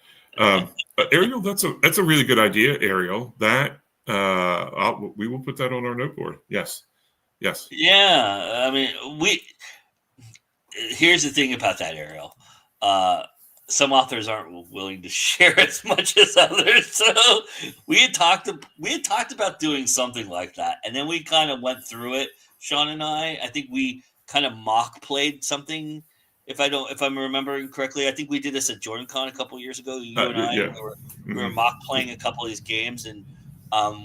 Ariel, that's a really good idea, Ariel. That we will put that on our note board. Yes. Yeah. I mean, here's the thing about that, Ariel. Some authors aren't willing to share as much as others. So we had talked about doing something like that. And then we kind of went through it. Sean and I think we kind of mock played something. If I'm remembering correctly, I think we did this at JordanCon a couple of years ago. You and I, yeah. we were mock playing a couple of these games, and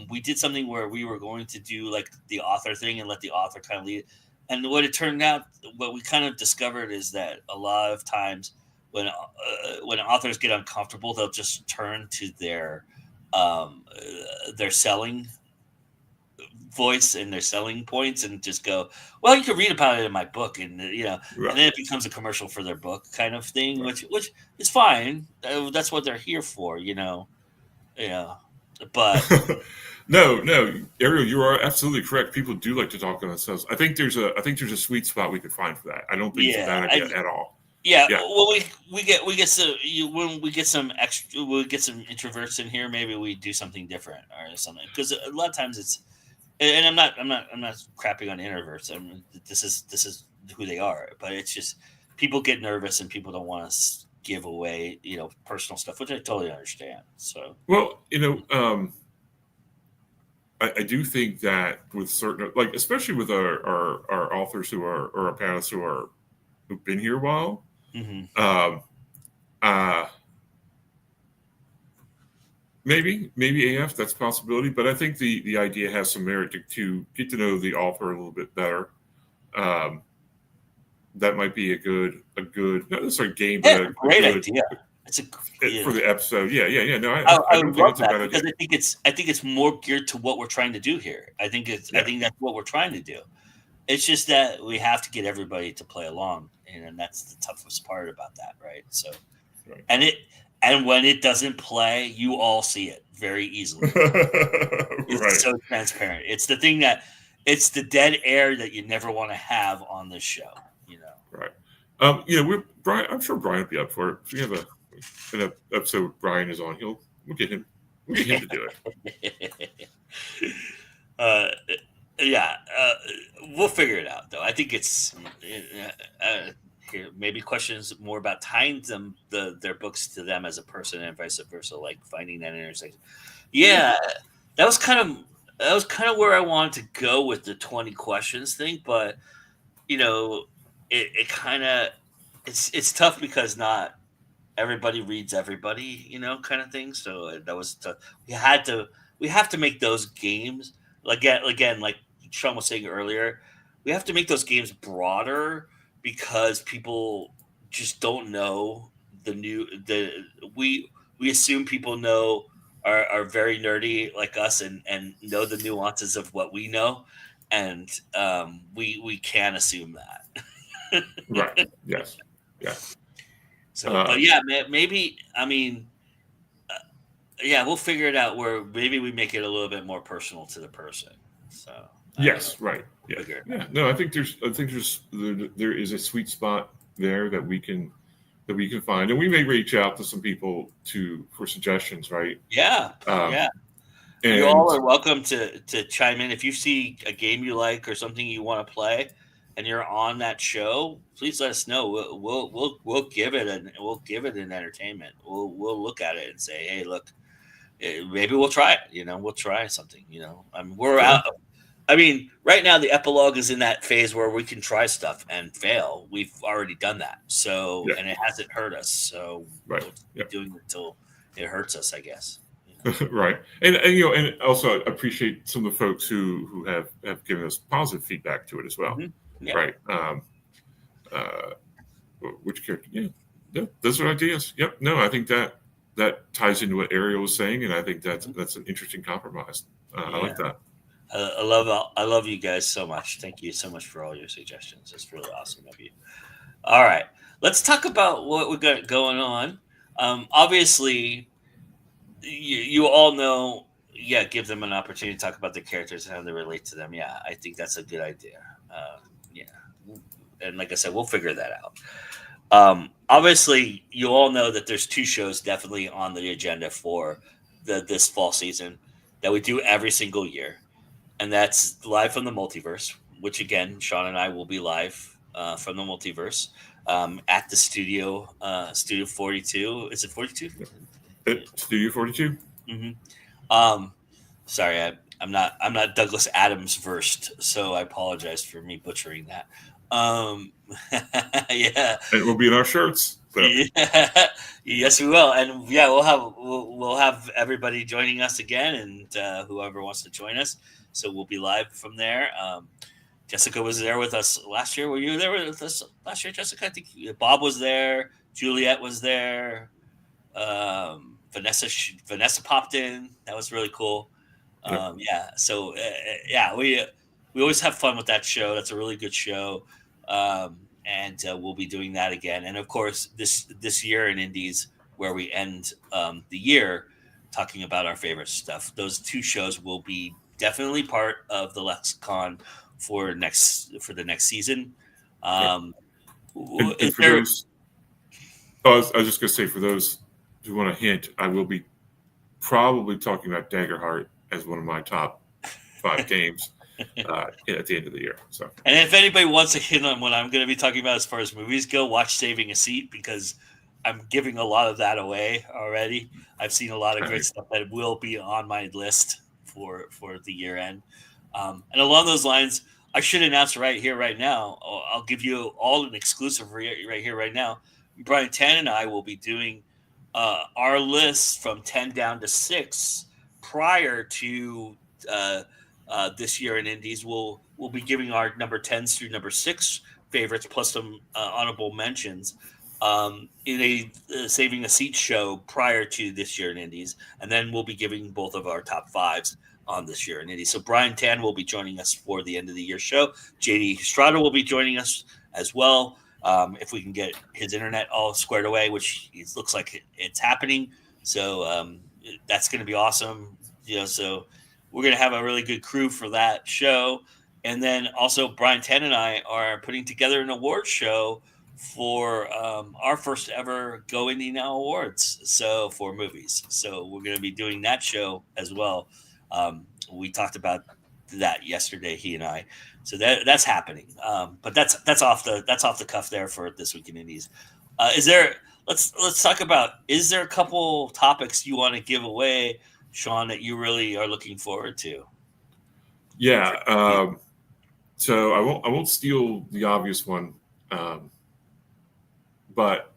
we did something where we were going to do like the author thing and let the author kind of lead. And what it turned out, what we kind of discovered is that a lot of times when authors get uncomfortable, they'll just turn to their selling voice and their selling points and just go, well, you can read about it in my book, and right. And then it becomes a commercial for their book kind of thing, right. which is fine. That's what they're here for, But no, Ariel, you are absolutely correct. People do like to talk on themselves. I think there's a sweet spot we could find for that. I don't think it's a bad idea at all. Yeah. Well, we get when we get some extra, we'll get some introverts in here. Maybe we do something different or something, because a lot of times it's. And I'm not crapping on introverts. I mean, this is who they are. But it's just people get nervous and people don't want to give away, personal stuff, which I totally understand. So, well, I do think that with certain, like especially with our authors who are or our panelists who've been here a while, maybe AF, that's a possibility, but I think the idea has some merit to get to know the author a little bit better. That might be a good not necessarily game, but a great idea. For the episode. Yeah. No, I don't think it's a bad idea. Because I think it's more geared to what we're trying to do here. I think that's what we're trying to do. It's just that we have to get everybody to play along, and that's the toughest part about that, right? So, right. And when it doesn't play, you all see it very easily. It's so transparent. It's the thing it's the dead air that you never want to have on this show, Right. We're Brian. I'm sure Brian will be up for it. If we have an episode Brian is on, we'll get him to do it. We'll figure it out though. I think it's maybe questions more about tying their books to them as a person and vice versa, like finding that intersection. Yeah, that was kind of where I wanted to go with the 20 questions thing, but it kind of it's tough because not everybody reads everybody, kind of thing. So that was tough. We have to make those games again, like Sean was saying earlier, we have to make those games broader because people just don't know we assume people know are very nerdy like us and know the nuances of what we know, and we can assume that. Right. Yes. Yeah. So, but yeah, maybe I mean, yeah, we'll figure it out where maybe we make it a little bit more personal to the person. So Yes. Right. Yeah. Figure it Yeah. No, I think there is a sweet spot there that we can find, and we may reach out to some people for suggestions. Right. yeah, Um, yeah. You and all are welcome to chime in if you see a game you like or something you want to play, and you're on that show. Please let us know. We'll give it an entertainment. We'll look at it and say, hey, look, maybe we'll try it. We'll try something. I mean, we're Sure. out. I mean, right now the epilogue is in that phase where we can try stuff and fail. We've already done that, so Yeah. and it hasn't hurt us. So Right. we'll keep doing it until it hurts us, I guess. Right, and also appreciate some of the folks who have given us positive feedback to it as well. Mm-hmm. Yeah. Right. Which character? Yeah, those are ideas. Yep. No, I think that ties into what Ariel was saying, and I think that's an interesting compromise. I like that. I love you guys so much. Thank you so much for all your suggestions. It's really awesome of you. All right, let's talk about what we got going on. Obviously, you all know. Yeah, give them an opportunity to talk about the characters and how they relate to them. Yeah, I think that's a good idea. Yeah, and like I said, we'll figure that out. Obviously, you all know that there's 2 shows definitely on the agenda for this fall season that we do every single year. And that's Live from the Multiverse, which again, Sean and I will be live from the multiverse at the Studio 42. Is it 42? Studio 42. Mm-hmm. Sorry, I'm not Douglas Adams versed, so I apologize for me butchering that. Yeah, It will be in our shirts. So. Yeah. Yes, we will, and yeah, we'll have everybody joining us again, and whoever wants to join us. So we'll be live from there. Jessica was there with us last year. Were you there with us last year, Jessica? I think Bob was there. Juliet was there. Vanessa popped in. That was really cool. Yeah. So yeah, we always have fun with that show. That's a really good show. And we'll be doing that again. And of course, this year in Indies, where we end the year talking about our favorite stuff, those 2 shows will be definitely part of the lexicon for the next season. And for those, I was just going to say, for those who want a hint, I will be probably talking about Daggerheart as one of my top 5 games. At the end of the year. So, and if anybody wants a hint on what I'm going to be talking about as far as movies go, watch Saving a Seat, because I'm giving a lot of that away already. I've seen a lot of great stuff that will be on my list for the year end. And along those lines, I should announce right here, right now. I'll give you all an exclusive right here, right now. Brian Tan and I will be doing our list from 10 down to 6 prior to this year in Indies. We'll be giving our number 10s through number 6 favorites plus some honorable mentions in a Saving a Seat show prior to this year in Indies, and then we'll be giving both of our top 5s on this year in Indies. So Brian Tan will be joining us for the end of the year show. JD Estrada will be joining us as well, if we can get his internet all squared away, which it looks like it's happening. So that's going to be awesome. So we're going to have a really good crew for that show. And then also Brian Tan and I are putting together an award show for our first ever Go Indie Now Awards. So for movies. So we're going to be doing that show as well. We talked about that yesterday, he and I. So that's happening. But that's off the cuff there for This Week in Indies. Let's talk about, is there a couple topics you want to give away, Sean, that you really are looking forward to? Yeah. So I won't steal the obvious one, but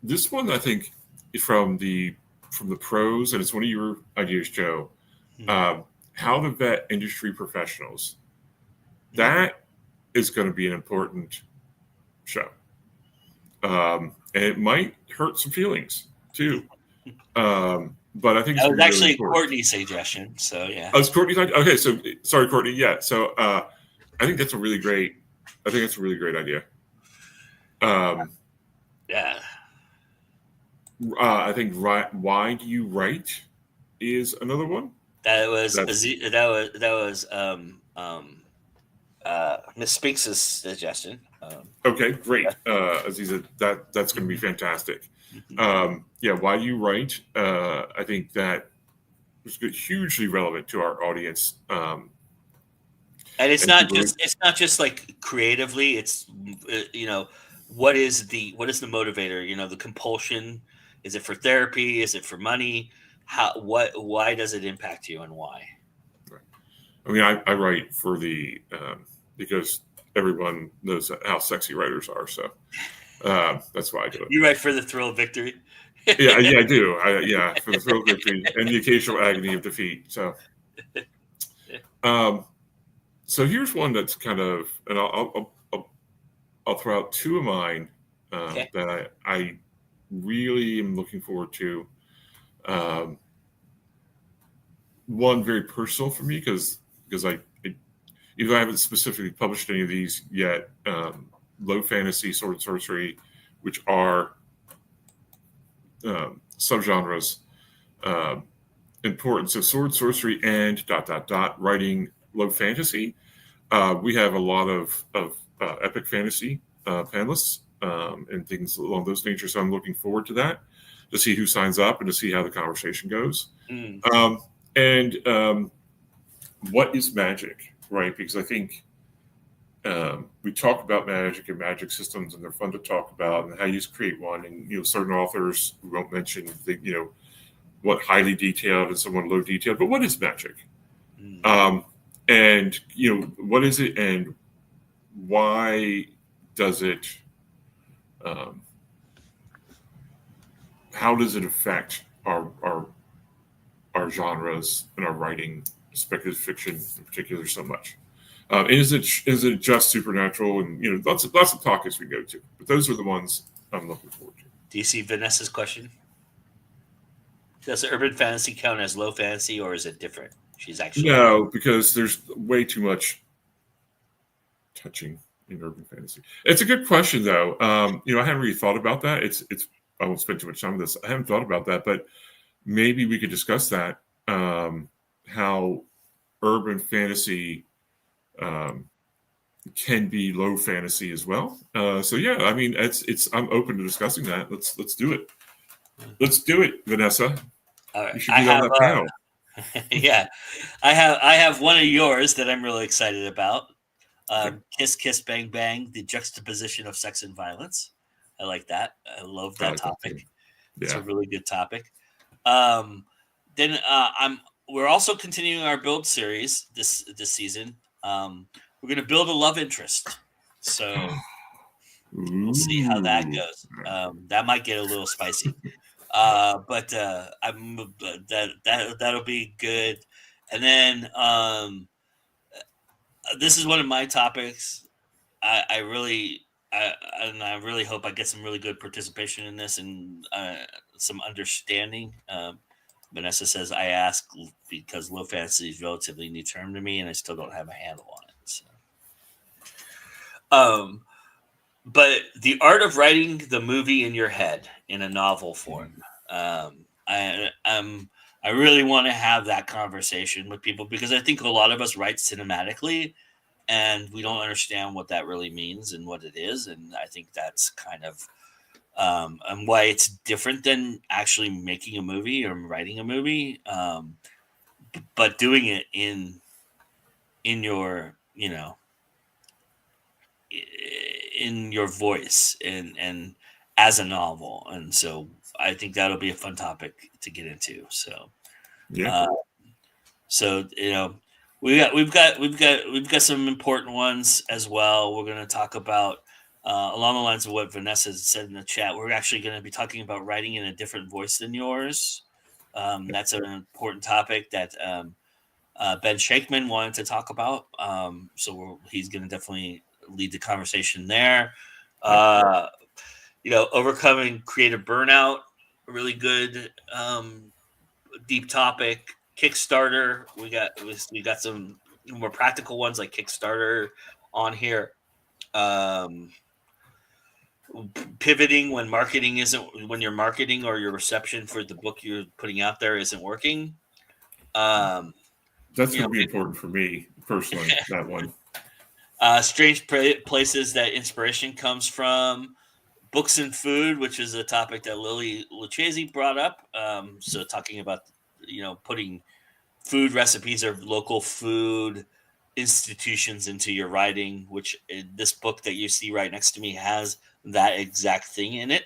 this one, I think, from the pros, and it's one of your ideas, Joe. How to vet industry professionals that is going to be an important show. And it might hurt some feelings too. But I think that was really actually important. Courtney's suggestion. So yeah. Oh, it's Courtney's. Okay, so sorry, Courtney. Yeah, so I think that's a really great. I think that's a really great idea. Yeah. I think why do you write is another one. That was Miss Spinks's suggestion. Okay, great. Aziza, that's going to be fantastic. Yeah, why do you write? I think that is hugely relevant to our audience. And it's not just like creatively. It's what is the motivator? The compulsion. Is it for therapy? Is it for money? Why does it impact you, and why? Right. I mean, I write for the because everyone knows how sexy writers are, so that's why I do it. You write for the thrill of victory. Yeah, I do. For the thrill of victory and the occasional agony of defeat. So, so here's one that's kind of, and I'll throw out two of mine that I really am looking forward to. One very personal for me because I even though I haven't specifically published any of these yet, low fantasy, sword and sorcery, which are subgenres, important. So sword, sorcery, and ... writing low fantasy. We have a lot of epic fantasy panelists and things along those natures. So I'm looking forward to that, to see who signs up and to see how the conversation goes. And what is magic, right? Because I think we talk about magic and magic systems, and they're fun to talk about, and how you create one. And certain authors, we won't mention, what highly detailed and someone low detailed, but what is magic? And what is it, and why does it? How does it affect our genres and our writing, speculative fiction in particular, so much? And is it just supernatural? And lots of topics we go to, but those are the ones I'm looking forward to. Do you see Vanessa's question? Does urban fantasy count as low fantasy, or is it different? She's actually no, because there's way too much touching in urban fantasy. It's a good question, though. I haven't really thought about that. I won't spend too much time on this. I haven't thought about that, but maybe we could discuss that. How urban fantasy can be low fantasy as well. So yeah, I mean, I'm open to discussing that. Let's do it. Let's do it, Vanessa. All right. You should be on that panel. Yeah, I have one of yours that I'm really excited about. Kiss Kiss Bang Bang: The Juxtaposition of Sex and Violence. I like that. I love that topic. It's a really good topic. Then we're also continuing our build series this season. We're going to build a love interest. So we'll see how that goes. That might get a little spicy. But that'll be good. And then this is one of my topics. I really hope I get some really good participation in this and some understanding. Vanessa says, I ask because low fantasy is relatively new term to me and I still don't have a handle on it. So. But the art of writing the movie in your head in a novel form. I really want to have that conversation with people because I think a lot of us write cinematically and we don't understand what that really means and what it is. And I think that's kind of and why it's different than actually making a movie or writing a movie. But doing it in your, in your voice and as a novel. And so I think that'll be a fun topic to get into. So, yeah. We've got some important ones as well. We're going to talk about along the lines of what Vanessa said in the chat. We're actually going to be talking about writing in a different voice than yours. That's an important topic that Ben Shakeman wanted to talk about. He's going to definitely lead the conversation there. Overcoming creative burnout, a really good deep topic. Kickstarter, we got some more practical ones like Kickstarter on here. Pivoting when you're marketing or your reception for the book you're putting out there isn't working. That's going to be important for me personally. That one. Strange places that inspiration comes from. Books and food, which is a topic that Lily Lucchese brought up. So talking about putting food recipes or local food institutions into your writing, which this book that you see right next to me has that exact thing in it.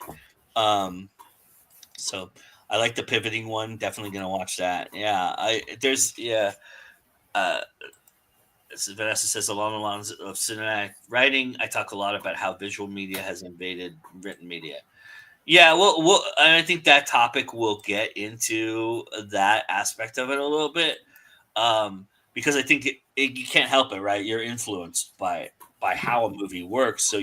So I like the pivoting one. Definitely going to watch that. As Vanessa says, along the lines of cinematic writing, I talk a lot about how visual media has invaded written media. Yeah, well, I think that topic will get into that aspect of it a little bit, because I think you can't help it, right? You're influenced by how a movie works. So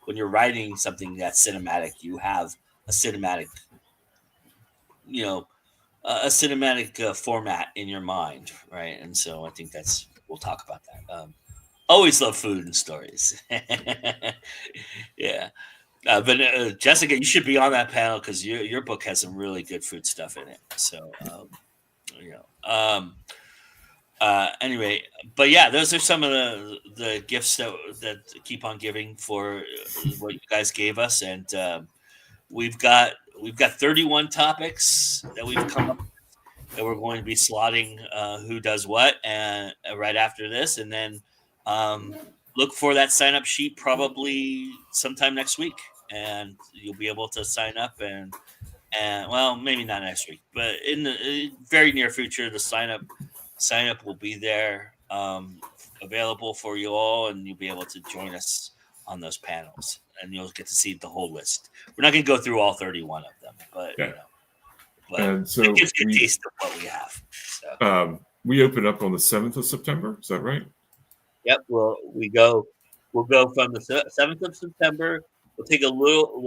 when you're writing something that's cinematic, you have a cinematic, format in your mind, right? And so I think we'll talk about that. Always love food and stories. Yeah. But Jessica, you should be on that panel because your book has some really good food stuff in it. So, anyway, but yeah, those are some of the gifts that keep on giving for what you guys gave us, and we've got 31 topics that we've come up with, that we're going to be slotting who does what, and right after this, and then look for that sign up sheet probably sometime next week, and you'll be able to sign up and well, maybe not next week, but in the very near future, the sign up will be there, available for you all, and you'll be able to join us on those panels, and you'll get to see the whole list. We're not going to go through all 31 of them, but and so it gives you a taste of what we have. So. We open up on the 7th of September. Is that right? Yep. We'll go from the 7th of September. We'll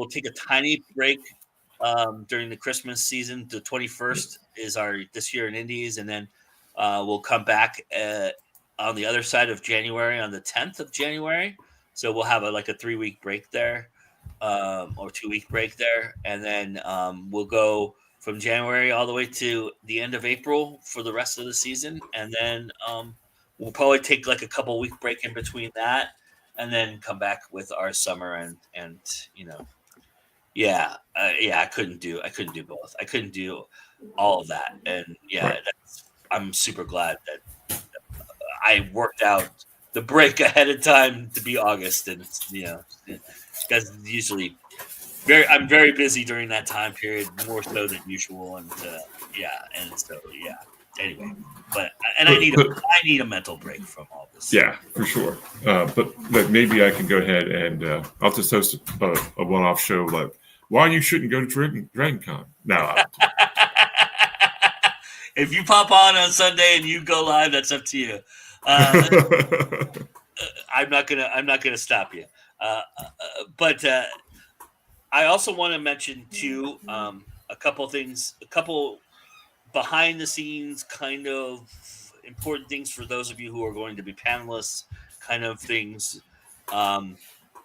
take a tiny break during the Christmas season. The 21st is our This Year in Indies, and then we'll come back on the other side of January on the 10th of January. So we'll have a 3-week break there, or 2-week break there, and then we'll go from January all the way to the end of April for the rest of the season, and then we'll probably take a couple week break in between that, and then come back with our summer and I couldn't do both. I couldn't do all of that, and Right. I'm super glad that I worked out the break ahead of time to be August, and because usually I'm very busy during that time period, more so than usual, and anyway, I need a mental break from all this. Yeah, for sure. But maybe I can go ahead and I'll just host a one-off show like why you shouldn't go to DragonCon. No. If you pop on Sunday and you go live, that's up to you. I'm not gonna stop you. But I also want to mention too a couple things, a couple behind the scenes kind of important things for those of you who are going to be panelists, kind of things.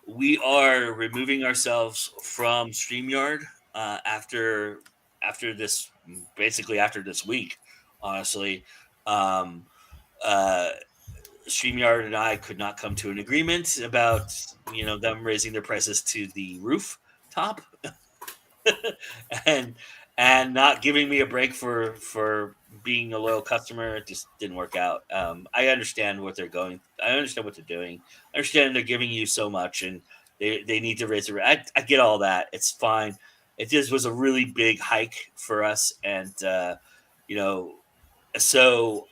We are removing ourselves from StreamYard after this, basically after this week, honestly. StreamYard and I could not come to an agreement about them raising their prices to the rooftop and not giving me a break for being a loyal customer. It just didn't work out. I understand what they're going. I understand what they're doing. I understand they're giving you so much, and they need to raise the rate. I get all that. It's fine. It just was a really big hike for us, and so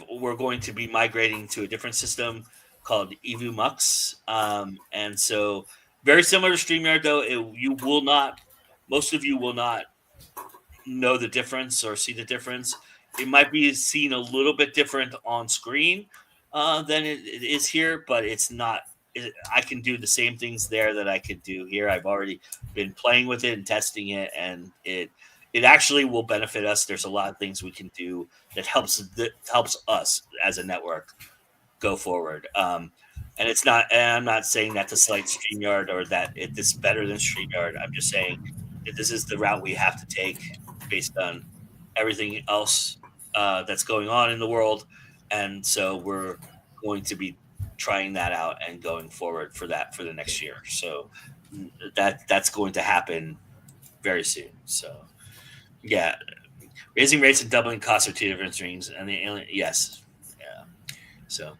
we're going to be migrating to a different system called Evu Mux, and so very similar to StreamYard, though most of you will not know the difference or see the difference. it might be seen a little bit different on screen than it is here, but it's not. I can do the same things there that I could do here. I've already been playing with it and testing it, and it actually will benefit us. There's a lot of things we can do that helps us as a network go forward. And it's not. And I'm not saying that to slight StreamYard or that it's better than StreamYard. I'm just saying that this is the route we have to take based on everything else that's going on in the world, and so we're going to be trying that out and going forward for the next year. So that's going to happen very soon. So yeah, raising rates and doubling costs are two different things. And the alien, yes, yeah. So,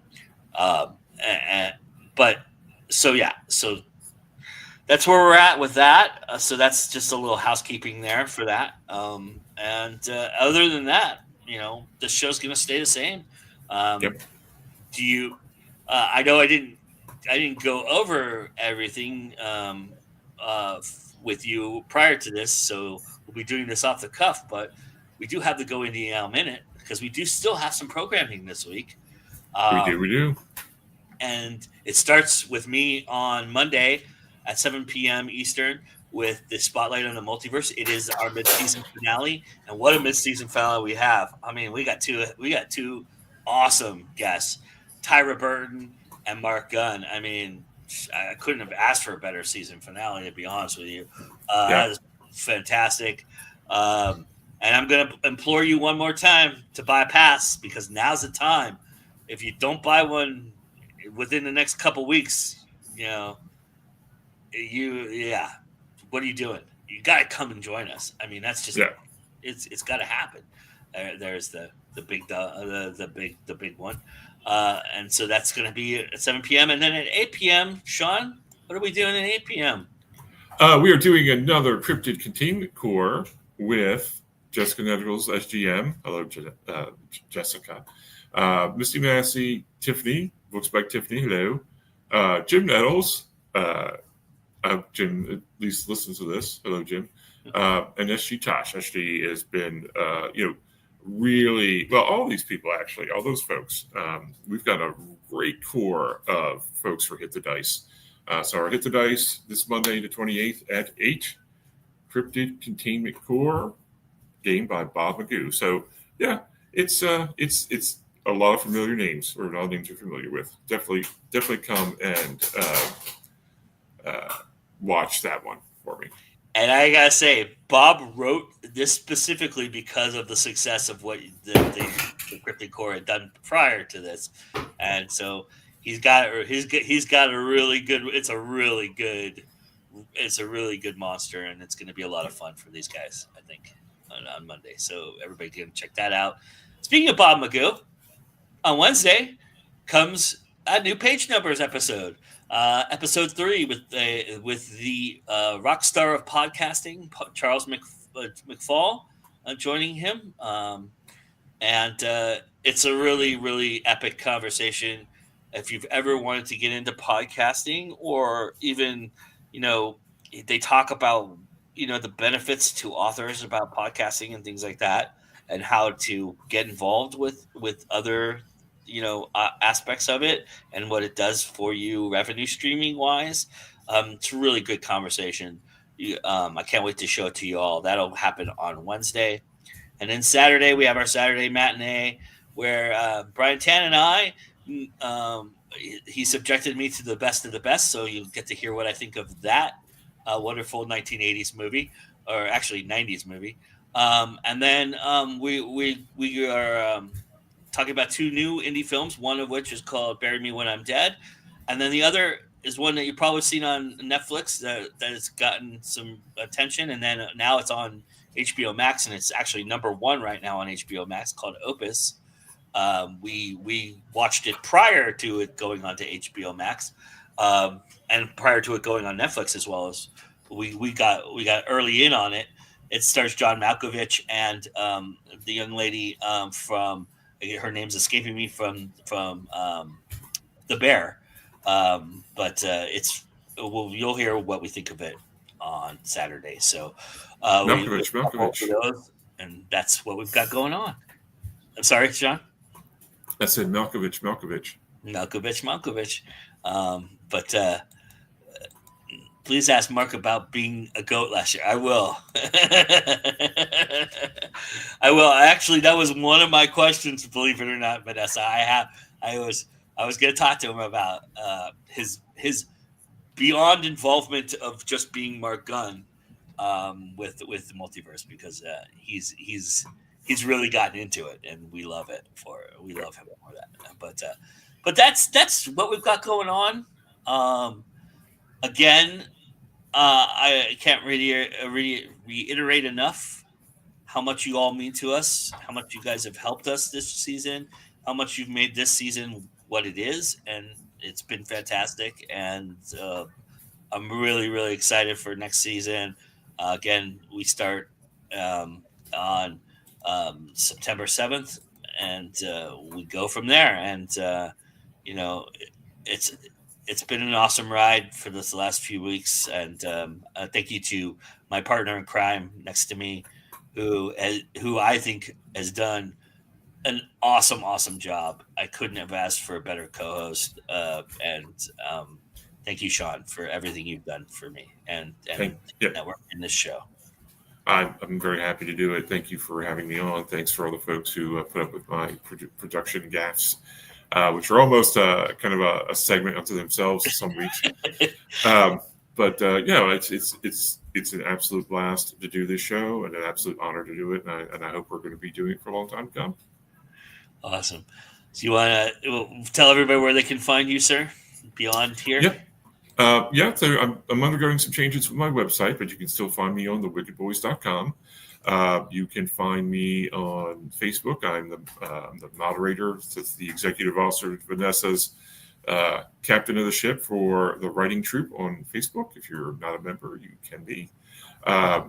but so yeah, so that's where we're at with that. So that's just a little housekeeping there for that. And other than that, the show's going to stay the same. Yep. Do you? I know I didn't go over everything with you prior to this, so we'll be doing this off the cuff. But we do have the Go Indie Now Minute because we do still have some programming this week. We do. And it starts with me on Monday at 7 p.m. Eastern with the Spotlight on the Multiverse. It is our mid-season finale, and what a mid-season finale we have! I mean, we got two awesome guests, Tyra Burton and Mark Gunn. I mean, I couldn't have asked for a better season finale, to be honest with you. That was fantastic. And I'm going to implore you one more time to buy a pass because now's the time. If you don't buy one within the next couple weeks, what are you doing? You got to come and join us. I mean, that's just it's got to happen. There's the big one, and so that's going to be at 7 p.m. and then at 8 p.m. Sean, what are we doing at 8 p.m.? We are doing another Cryptid Containment Core with Jessica Nettles, SGM. Hello, Jessica. Misty Massey, Tiffany, Books by Tiffany. Hello. Jim Nettles. Jim at least listens to this. Hello, Jim. And SG Tosh. SG has been, really well. All these people, actually, all those folks. We've got a great core of folks for Hit the Dice. So our Hit the Dice this Monday, the 28th at 8. Cryptid Containment Core game by Bob Magoo. So yeah, it's a lot of familiar names, or a lot of names you're familiar with. Definitely come and watch that one for me. And I gotta say, Bob wrote this specifically because of the success of what the Cryptid Core had done prior to this, and so he's got a really good. It's a really good monster, and it's going to be a lot of fun for these guys, I think, on Monday. So everybody can check that out. Speaking of Bob Magoo, on Wednesday comes a new Page Numbers episode. Episode 3 with the rock star of podcasting, Charles McFall, joining him, and it's a really, really epic conversation. If you've ever wanted to get into podcasting, or even they talk about the benefits to authors about podcasting and things like that, and how to get involved with other aspects of it and what it does for you revenue streaming wise. It's a really good conversation. I can't wait to show it to you all. That'll happen on Wednesday. And then Saturday, we have our Saturday matinee where Brian Tan and I, he subjected me to the best of the best. So you get to hear what I think of that wonderful 1980s movie, or actually 90s movie. And then we are talking about 2 new indie films, one of which is called Bury Me When I'm Dead. And then the other is one that you've probably seen on Netflix that has gotten some attention. And then now it's on HBO Max, and it's actually number 1 right now on HBO Max, called Opus. We watched it prior to it going on to HBO Max, and prior to it going on Netflix as well. As we got early in on it. It stars John Malkovich and the young lady from, her name's escaping me, from The Bear, but you'll hear what we think of it on Saturday. So Malkovich. and that's what we've got going on. I'm sorry, Sean. I said Malkovich. Malkovich. But please ask Mark about being a goat last year. I will. I will. Actually, that was one of my questions. Believe it or not, Vanessa, I was going to talk to him about his beyond involvement of just being Mark Gunn with the multiverse, because he's really gotten into it, and we love him for that. But that's what we've got going on. Again, I can't reiterate enough how much you all mean to us, how much you guys have helped us this season, how much you've made this season what it is, and it's been fantastic. And I'm really, really excited for next season. Again, we start on September 7th, and we go from there. And it's been an awesome ride for this last few weeks, and thank you to my partner in crime next to me, who I think has done an awesome job. I couldn't have asked for a better co-host, and thank you, Sean, for everything you've done for me and network in this show. I'm very happy to do it. Thank you for having me on. Thanks for all the folks who put up with my production gaffes, which are almost kind of a segment unto themselves some weeks. But it's an absolute blast to do this show, and an absolute honor to do it. And I hope we're going to be doing it for a long time to come. Awesome. So you want to tell everybody where they can find you, sir, beyond here? Yep. So I'm undergoing some changes with my website, but you can still find me on thewickedboys.com. You can find me on Facebook. I'm the moderator. That's the executive officer, Vanessa's captain of the ship for the writing troop on Facebook. If you're not a member, you can be. I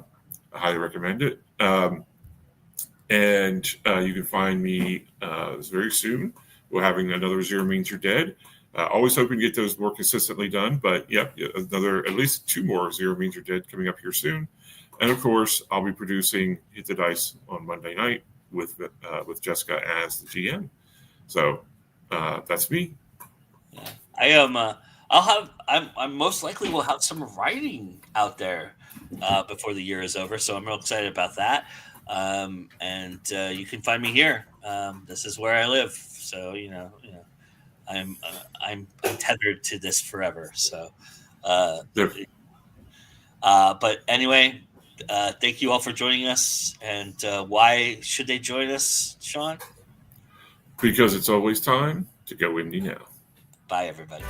highly recommend it. And you can find me very soon. We're having another Zero Means You're Dead. Always hoping to get those more consistently done, but at least 2 more Zero Means You're Dead coming up here soon. And of course, I'll be producing Hit the Dice on Monday night with Jessica as the GM. So that's me. Yeah. I am. I'm most likely will have some writing out there before the year is over. So I'm real excited about that. And you can find me here. This is where I live. So I'm tethered to this forever. So, but anyway, thank you all for joining us. And why should they join us, Sean? Because it's always time to go indie now. Bye, everybody.